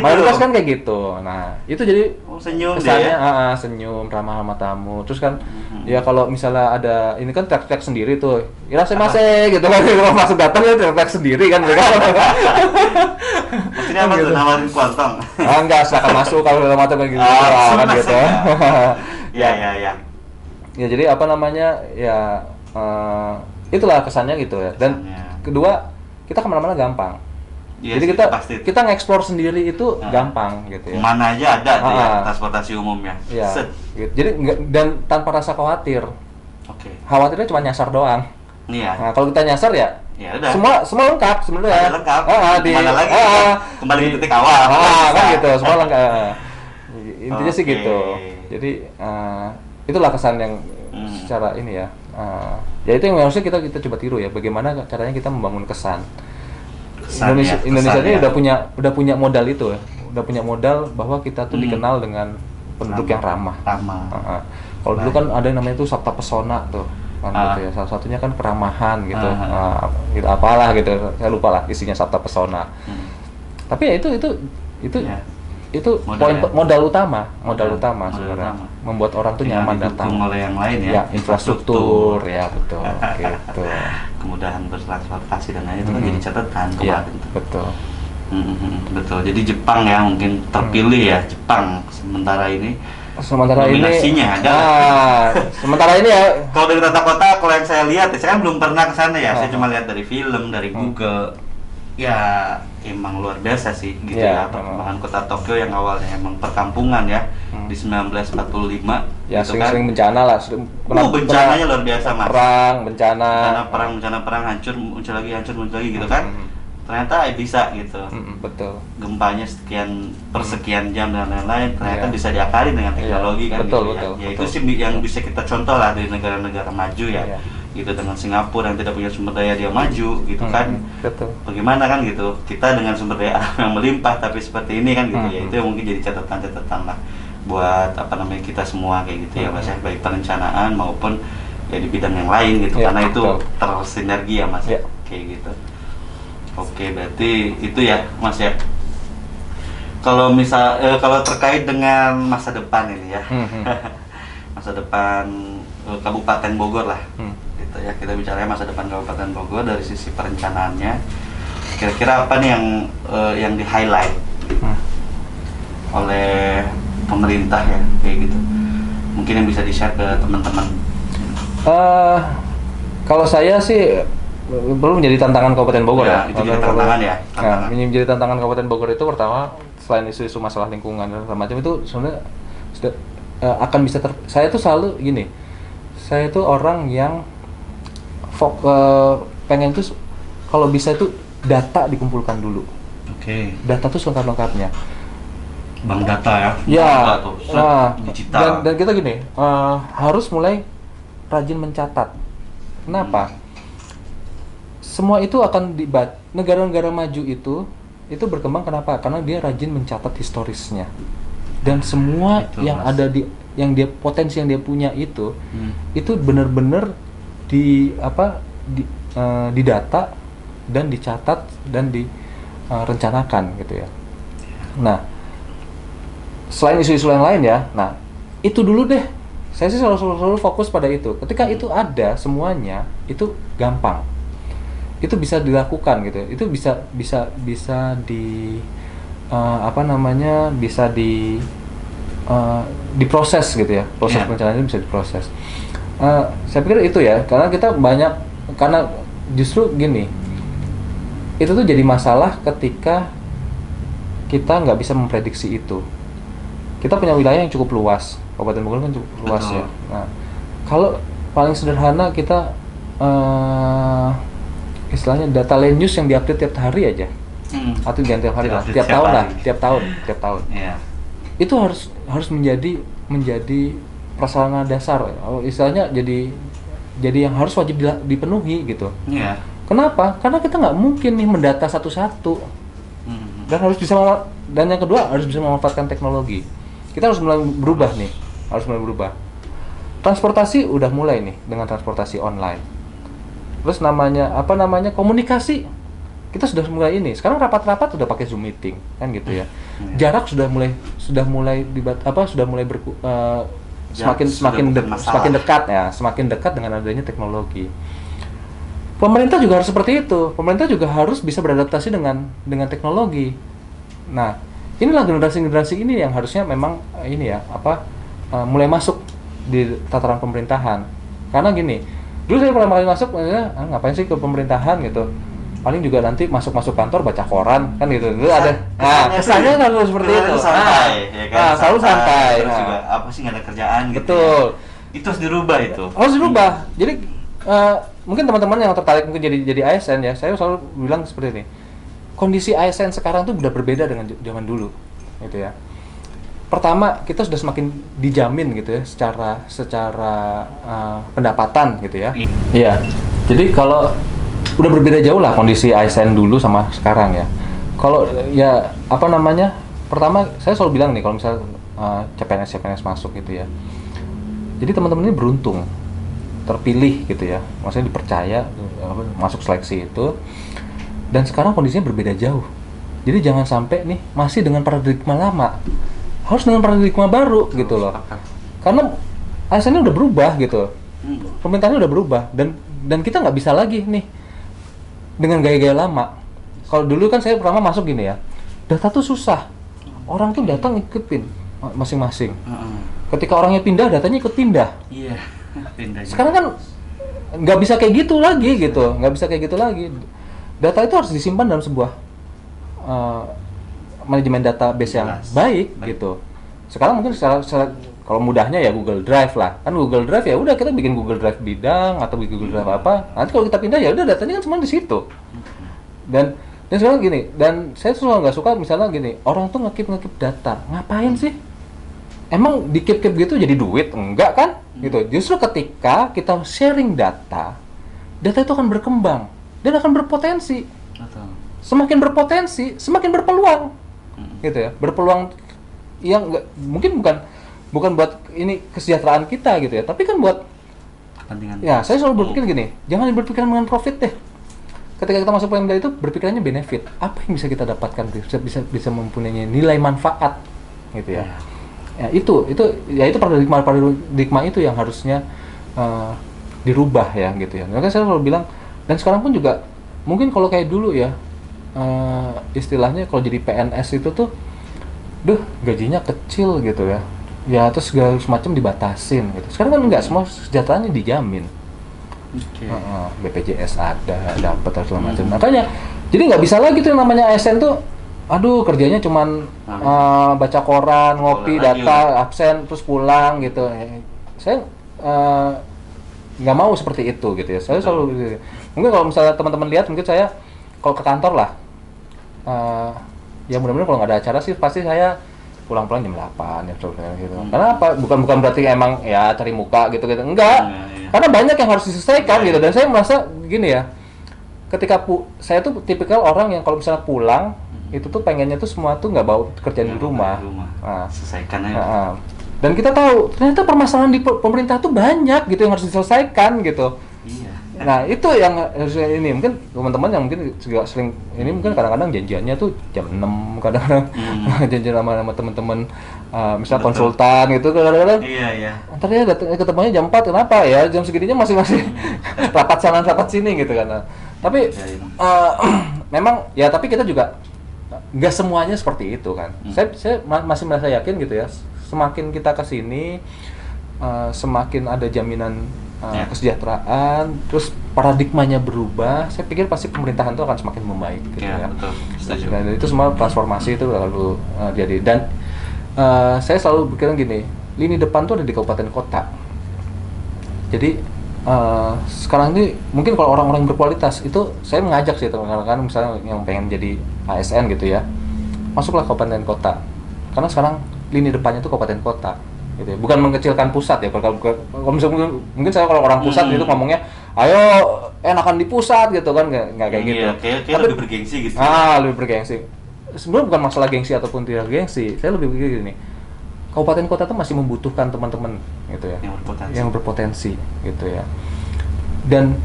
Mayoritas kan kayak gitu. Nah itu jadi senyum kesannya senyum ramah sama tamu. Terus kan ya kalau misalnya ada ini kan tek-tek sendiri tuh. Irasemasu gitu kan. Kalau masuk datang ya tek-tek sendiri kan mereka. Maksudnya apa tuh nawarin kuantong? Enggak, silakan masuk kalau dalam mata kayak gitu. Kan gitu. Ya. Ya jadi apa namanya ya itulah kesannya gitu ya. Dan kedua kita kemana-mana gampang. Yes, jadi kita nge-explore sendiri itu Nah, gampang gitu ya. Mana aja ada tuh ya transportasi umumnya. Ya, gitu. Jadi dan tanpa rasa khawatir. Oke. Khawatirnya cuma nyasar doang. Iya. Nah, kalau kita nyasar ya udah. Semua lengkap sebenarnya. Lengkap. Mana lagi? Kembali ke titik awal. Kan gitu, semua lengkap. Intinya sih gitu. Jadi itulah kesan yang secara ini ya. Ya itu yang harusnya kita coba tiru ya. Bagaimana caranya kita membangun kesan kesan Indonesia ini ya. udah punya modal itu ya, udah punya modal bahwa kita tuh dikenal dengan penduduk yang ramah. Kalau dulu kan ada yang namanya tuh sabta pesona tuh kan gitu ya, salah satunya kan keramahan gitu, gitu apalah gitu, saya lupa lah isinya sabta pesona. Tapi ya itu modal utama sebenarnya, membuat orang tuh nyaman datang. Oleh yang lain ya, infrastruktur ya, betul. Gitu. Kemudahan bertransportasi dan lain itu kan jadi catatan kemarin. Betul. Betul. Jadi Jepang ya mungkin terpilih ya, Jepang sementara ini nominasinya ada. Sementara ini ya. Kalau dari tata kota, kalau yang saya lihat, saya kan belum pernah ke sana ya. Saya cuma lihat dari film, dari Google. Ya emang luar biasa sih gitu ya. Perkembangan kota Tokyo yang awalnya emang perkampungan ya di 1945. Ya gitu sering bencana lah. Bencananya luar biasa mas. Bencana perang, hancur, muncul lagi gitu kan. Ternyata bisa gitu. Betul. Gempanya persekian jam dan lain-lain ternyata bisa diakali dengan teknologi kan. Betul. Itu sih yang bisa kita contoh lah dari negara-negara maju ya. Gitu, dengan Singapura yang tidak punya sumber daya dia maju gitu kan. Betul. Bagaimana kan gitu. Kita dengan sumber daya alam yang melimpah tapi seperti ini kan gitu ya. Itu yang mungkin jadi catatan lah buat kita semua kayak gitu ya Mas ya, baik perencanaan maupun ya di bidang yang lain gitu. Karena itu tersinergi ya Mas ya. Kayak gitu. Oke, berarti itu ya, Mas ya. Kalau kalau terkait dengan masa depan ini ya, masa depan Kabupaten Bogor lah, gitu ya. Kita bicara masa depan Kabupaten Bogor dari sisi perencanaannya. Kira-kira apa nih yang di highlight oleh pemerintah ya, kayak gitu. Mungkin yang bisa di-share ke teman-teman. Kalau saya sih belum menjadi tantangan Kabupaten Bogor ya. Itu jadi tantangan ya. Nah, menjadi tantangan Kabupaten Bogor itu pertama selain isu-isu masalah lingkungan dan macam itu sebenarnya sudah akan bisa saya tuh selalu gini. Saya tuh orang yang pengen tuh kalau bisa itu data dikumpulkan dulu. Data tuh selengkap-lengkapnya. Bank data ya. Ya. Digital. Dan kita gini, harus mulai rajin mencatat. Kenapa? Semua itu akan negara-negara maju itu berkembang kenapa? Karena dia rajin mencatat historisnya. Dan semua itu, yang ada potensi yang dia punya itu benar-benar didata dan dicatat dan direncanakan gitu ya. Nah, selain isu-isu yang lain ya, nah itu dulu deh. Saya sih selalu fokus pada itu. Ketika itu ada semuanya, itu gampang. Itu bisa dilakukan gitu. Itu bisa diproses gitu ya. Proses perencanaan itu bisa diproses. Saya pikir itu ya, karena justru gini. Itu tuh jadi masalah ketika kita nggak bisa memprediksi itu. Kita punya wilayah yang cukup luas. Kabupaten Bogor kan cukup luas ya. Nah, kalau paling sederhana kita istilahnya data land use yang diupdate tiap hari aja, atau jangan tiap hari lah, tiap tahun. Itu harus menjadi prasarana dasar. Istilahnya jadi yang harus wajib dipenuhi gitu. Kenapa? Karena kita nggak mungkin nih mendata satu-satu. Dan dan yang kedua harus bisa memanfaatkan teknologi. Kita harus mulai berubah nih, Transportasi udah mulai nih dengan transportasi online. Terus komunikasi, kita sudah mulai ini. Sekarang rapat-rapat sudah pakai Zoom meeting, kan gitu ya. Jarak sudah mulai semakin dekat dengan adanya teknologi. Pemerintah juga harus seperti itu. Pemerintah juga harus bisa beradaptasi dengan teknologi. Nah, inilah generasi ini yang harusnya memang mulai masuk di tataran pemerintahan. Karena gini, dulu saya pertama kali masuk, ngapain sih ke pemerintahan gitu? Paling juga nanti masuk kantor baca koran kan gitu. Dulu ada. Kesannya kan seperti itu. Santai, ya kan? Selalu santai. Terus juga apa sih nggak ada kerjaan gitu. Betul. Ya. Itu harus dirubah itu. Harus dirubah. Jadi mungkin teman-teman yang tertarik mungkin jadi ASN ya, saya selalu bilang seperti ini. Kondisi ASN sekarang tuh udah berbeda dengan zaman dulu, gitu ya. Pertama, kita sudah semakin dijamin gitu ya secara pendapatan gitu ya. Iya. Jadi kalau udah berbeda jauh lah kondisi ASN dulu sama sekarang ya. Kalau ya apa namanya, pertama saya selalu bilang nih kalau misal CPNS masuk gitu ya. Jadi teman-teman ini beruntung terpilih gitu ya, maksudnya dipercaya masuk seleksi itu. Dan sekarang kondisinya berbeda jauh. Jadi jangan sampai nih masih dengan paradigma lama, harus dengan paradigma baru gitu loh. Karena ASN-nya udah berubah gitu, pemerintahnya udah berubah dan kita nggak bisa lagi nih dengan gaya-gaya lama. Kalau dulu kan saya pertama masuk gini ya, data tuh susah, orang tuh datang ikutin masing-masing. Ketika orangnya pindah, datanya ikut pindah. Iya. Sekarang kan nggak bisa kayak gitu lagi gitu, nggak bisa kayak gitu lagi. Data itu harus disimpan dalam sebuah manajemen database yang baik gitu. Sekarang mungkin secara kalau mudahnya ya Google Drive lah, kan Google Drive ya udah kita bikin Google Drive bidang atau bikin Google Drive apa. Nanti kalau kita pindah ya udah datanya kan semua di situ. Dan sekarang gini, dan saya selalu nggak suka misalnya gini, orang tuh ngekip data, ngapain sih? Emang dikip gitu jadi duit? Enggak kan? Gitu. Justru ketika kita sharing data itu akan berkembang dan akan berpotensi. Semakin berpotensi, semakin berpeluang. Gitu ya. Berpeluang yang enggak, mungkin bukan buat ini kesejahteraan kita gitu ya, tapi kan buat kepentingan. Ya, saya selalu berpikir gini, jangan berpikiran dengan profit deh. Ketika kita masuk Pemda itu berpikirannya benefit. Apa yang bisa kita dapatkan? Bisa mempunyai nilai manfaat gitu ya. Ya itu paradigma itu yang harusnya dirubah ya gitu ya. Makanya saya selalu bilang, dan sekarang pun juga mungkin kalau kayak dulu ya, istilahnya kalau jadi PNS itu tuh gajinya kecil gitu ya. Ya terus segala semacam dibatasin gitu. Sekarang kan enggak, semua kesejahteraannya dijamin. BPJS ada, dapat segala macam. Makanya jadi nggak bisa lagi tuh yang namanya ASN tuh, aduh kerjanya cuman baca koran, ngopi, data, absen, terus pulang gitu. Saya nggak mau seperti itu gitu ya. Saya selalu mungkin kalau misalnya teman-teman lihat, mungkin saya kalau ke kantor lah, ya mudah-mudahan kalau nggak ada acara sih pasti saya pulang-pulang jam 8 ya gitu. Karena apa? Bukan berarti emang ya cari muka gitu. Enggak. Karena banyak yang harus diselesaikan gitu. Dan saya merasa gini ya. Ketika saya tuh tipikal orang yang kalau misalnya pulang itu tuh pengennya tuh semua tuh nggak bawa kerjaan di rumah. Nah, selesaikan aja. Dan kita tahu ternyata permasalahan di pemerintah tuh banyak gitu yang harus diselesaikan gitu. Iya. Nah itu yang ini mungkin teman-teman yang mungkin juga sering ini mungkin kadang-kadang janjiannya tuh jam 6, kadang-kadang janjian sama teman-teman misal konsultan gitu kadang-kadang. Iya. Ntar ya ketemunya jam 4, kenapa ya jam segininya masih rapat sana rapat sini gitu kan. Tapi memang ya, tapi kita juga nggak semuanya seperti itu kan. Saya masih merasa yakin gitu ya, semakin kita kesini semakin ada jaminan kesejahteraan, terus paradigmanya berubah, saya pikir pasti pemerintahan itu akan semakin membaik gitu ya. Betul, setuju. Dan itu semua transformasi itu lalu jadi. Dan saya selalu berpikir gini, lini depan tuh ada di kabupaten kota. Jadi sekarang ini mungkin kalau orang-orang berkualitas itu saya mengajak sih teman-teman misalnya yang pengen jadi ASN gitu ya, masuklah kabupaten kota. Karena sekarang lini depannya itu kabupaten kota. Gitu ya. Bukan mengecilkan pusat ya, kalau misalnya mungkin saya kalau orang pusat itu ngomongnya ayo enakan di pusat gitu kan, nggak kayak gitu. Kayak lebih bergengsi gitu. Lebih bergengsi. Sebenarnya bukan masalah gengsi ataupun tidak gengsi, saya lebih pikir gini, kabupaten kota itu masih membutuhkan teman-teman gitu ya, yang berpotensi gitu ya. Dan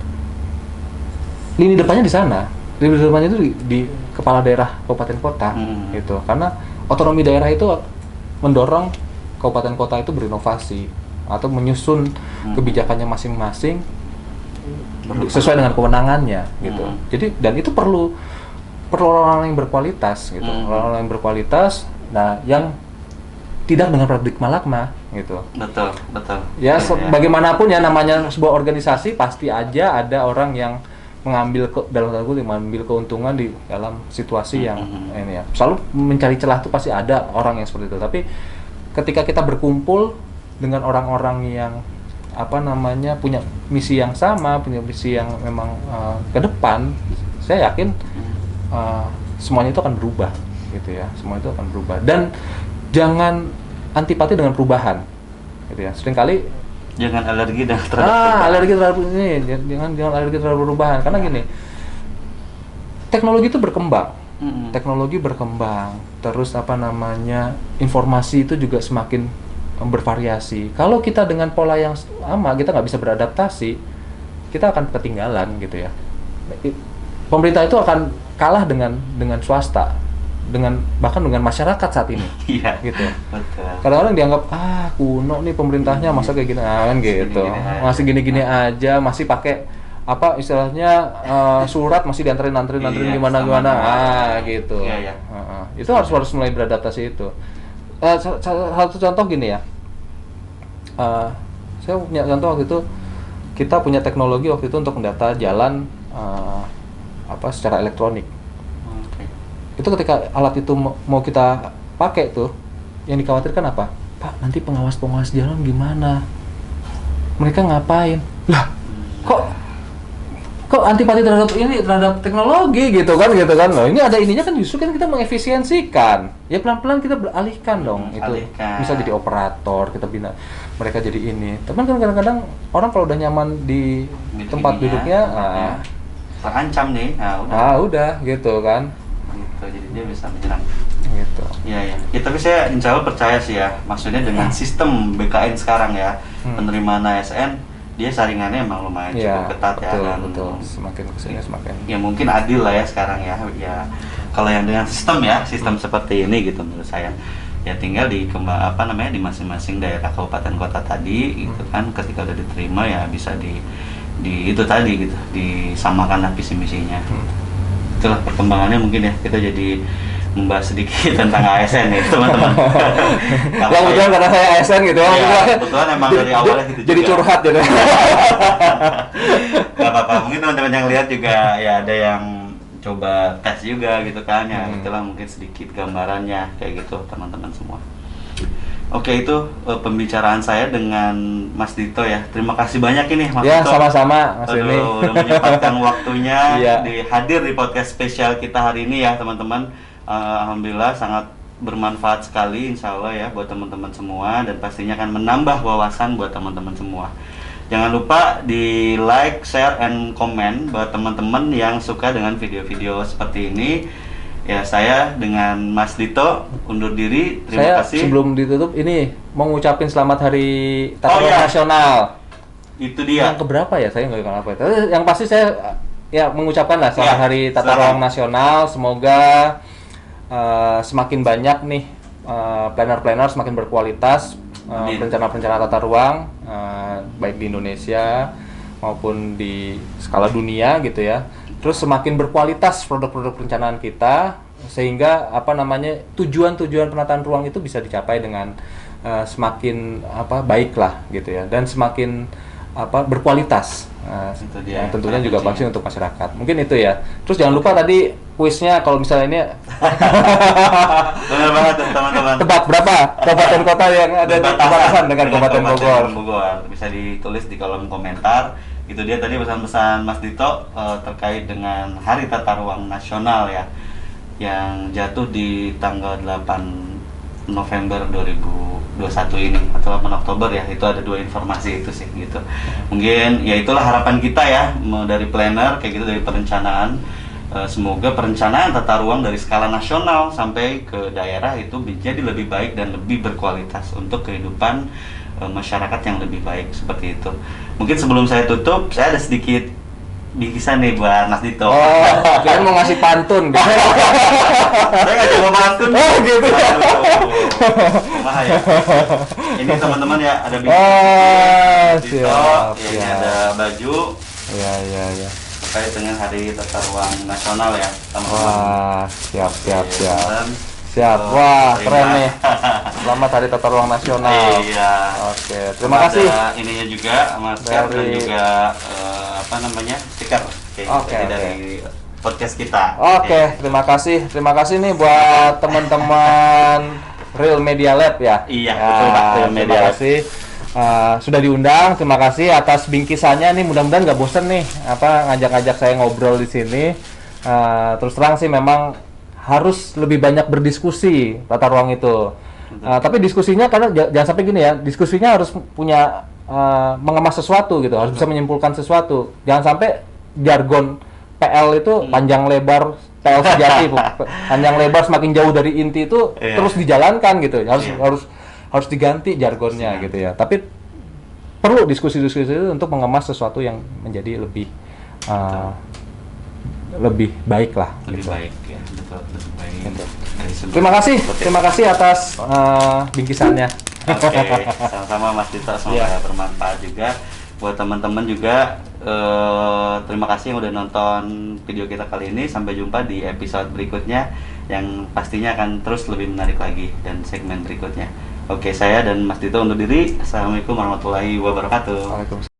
lini depannya di sana, lini depannya itu di kepala daerah kabupaten kota gitu, karena otonomi daerah itu mendorong kabupaten kota itu berinovasi atau menyusun kebijakannya masing-masing sesuai dengan kewenangannya gitu. Jadi dan itu perlu orang-orang yang berkualitas gitu, orang-orang yang berkualitas, nah yang tidak dengan paradigma lama gitu. Betul. Ya bagaimanapun ya namanya sebuah organisasi pasti aja ada orang yang mengambil keuntungan di dalam situasi yang ini ya. Selalu mencari celah tuh pasti ada orang yang seperti itu. Tapi ketika kita berkumpul dengan orang-orang yang punya misi yang sama, punya misi yang memang ke depan, saya yakin semuanya itu akan berubah gitu ya. Semua itu akan berubah dan jangan antipati dengan perubahan gitu ya. Seringkali jangan alergi terhadap alergi terhadap ini, jangan alergi terhadap perubahan karena gini, teknologi itu berkembang. Teknologi berkembang. Terus informasi itu juga semakin bervariasi. Kalau kita dengan pola yang sama, kita nggak bisa beradaptasi, kita akan ketinggalan gitu ya. Pemerintah itu akan kalah dengan swasta, bahkan dengan masyarakat saat ini. Iya. Gitu. Betul. Kadang-kadang dianggap kuno nih pemerintahnya, masa kayak gini kan gitu. Masih gini-gini aja, masih pakai istilahnya surat masih dianterin gimana gitu. Iya. Itu harus mulai beradaptasi itu. Satu contoh gini ya. Saya punya contoh waktu itu, kita punya teknologi waktu itu untuk mendata jalan secara elektronik. Itu ketika alat itu mau kita pakai tuh, yang dikhawatirkan apa? Pak, nanti pengawas jalan gimana? Mereka ngapain? Lah, kok antipati terhadap teknologi gitu kan? Loh, ini ada ininya kan, justru kan kita mengefisiensikan. Ya pelan-pelan kita beralihkan dong itu. Bisa jadi operator, kita bina mereka jadi ini. Tapi kan kadang-kadang orang kalau udah nyaman di tempat duduknya, terancam nih. Udah gitu kan. Gitu, jadi dia bisa menyerang. Gitu. Iya. Ya, tapi saya insya Allah percaya sih ya. Maksudnya dengan sistem BKN sekarang ya, penerimaan ASN, dia saringannya emang lumayan cukup ketat ya. Betul. Semakin kesini semakin. Ya mungkin adil lah ya sekarang ya. Ya kalau yang dengan sistem seperti ini gitu menurut saya. Ya tinggal di masing-masing daerah kabupaten kota tadi gitu kan, ketika udah diterima ya bisa di itu tadi gitu, disamakanlah visi misinya. Itulah perkembangannya mungkin ya. Kita jadi membahas sedikit tentang ASN ya teman-teman. Kebetulan karena saya ASN gitu ya. Kebetulan emang dari awalnya gitu jadi juga. Curhat gitu. Gak apa-apa, mungkin teman-teman yang lihat juga ya ada yang coba tes juga gitu kan ya. Itulah mungkin sedikit gambarannya kayak gitu teman-teman semua. Oke, itu pembicaraan saya dengan Mas Dito ya. Terima kasih banyak ini Mas ya, Dito. Sama-sama Mas Willy. Udah menyempatkan waktunya hadir di podcast spesial kita hari ini ya teman-teman. Alhamdulillah sangat bermanfaat sekali insya Allah ya buat teman-teman semua, dan pastinya akan menambah wawasan buat teman-teman semua. Jangan lupa di like, share, and comment buat teman-teman yang suka dengan video-video seperti ini. Ya, saya dengan Mas Dito undur diri. Terima kasih. Sebelum ditutup ini mau ngucapin selamat Hari Tata Ruang Nasional. Itu dia. Yang keberapa ya? Saya nggak ingat apa. Tapi yang pasti saya mengucapkan lah selamat Hari Tata Ruang Nasional. Semoga semakin banyak nih planner-planner semakin berkualitas, perencana-perencana tata ruang baik di Indonesia maupun di skala dunia gitu ya. Terus semakin berkualitas produk-produk perencanaan kita, sehingga tujuan-tujuan penataan ruang itu bisa dicapai dengan semakin baik lah gitu ya, dan semakin berkualitas. Yang tentunya juga pasti untuk masyarakat. Mungkin itu ya. Terus jangan lupa tadi kuisnya, kalau misalnya ini benar banget teman-teman. Tebak berapa kabupaten kota yang ada di perbatasan dengan Kabupaten Bogor. Bisa ditulis di kolom komentar. Itu dia tadi pesan-pesan Mas Dito terkait dengan Hari Tata Ruang Nasional ya, yang jatuh di tanggal 8 November 2021 ini atau 8 Oktober ya. Itu ada 2 informasi itu sih gitu. Mungkin ya itulah harapan kita ya dari planner kayak gitu, dari perencanaan. Semoga perencanaan tata ruang dari skala nasional sampai ke daerah itu menjadi lebih baik dan lebih berkualitas untuk kehidupan masyarakat yang lebih baik, seperti itu. Mungkin sebelum saya tutup, saya ada sedikit bingkisan nih buat Mas Dito. Kalian mau ngasih pantun? Saya nggak coba pantun. Gitu. Bahaya. Ini teman-teman ya, ada bingkisan. Siap. Ini ada baju. Ya. Terkait dengan Hari Tata Ruang Nasional ya, teman-teman. Wah, siap. Wah, keren nih. Selamat Hari Tata Ruang Nasional. Iya. Oke, terima kasih. Ininya juga masker dan juga stiker. Oke. Dari podcast kita. Oke, terima kasih. Terima kasih nih buat teman-teman Real Media Lab ya. Iya, betul Pak. Real Media Lab. Terima kasih. Sudah diundang. Terima kasih atas bingkisannya nih. Mudah-mudahan nggak bosen nih ngajak-ngajak saya ngobrol di sini. Terus terang sih memang harus lebih banyak berdiskusi tata ruang itu. Tapi diskusinya karena jangan sampai gini ya. Diskusinya harus punya mengemas sesuatu gitu. Harus bisa menyimpulkan sesuatu. Jangan sampai jargon PL itu panjang lebar PL sejati, panjang lebar semakin jauh dari inti itu terus dijalankan gitu. Harus diganti jargonnya gitu ya. Tapi perlu diskusi-diskusi itu untuk mengemas sesuatu yang menjadi lebih baik lah. Lebih gitu. baik ya, betul, lebih baik. Gitu. Terima kasih atas bingkisannya. Oke, sama-sama Mas Dito, semoga bermanfaat juga buat teman-teman juga. Terima kasih yang udah nonton video kita kali ini. Sampai jumpa di episode berikutnya yang pastinya akan terus lebih menarik lagi dan segmen berikutnya. Oke, saya dan Mas Dito undur diri. Assalamualaikum warahmatullahi wabarakatuh. Waalaikumsalam.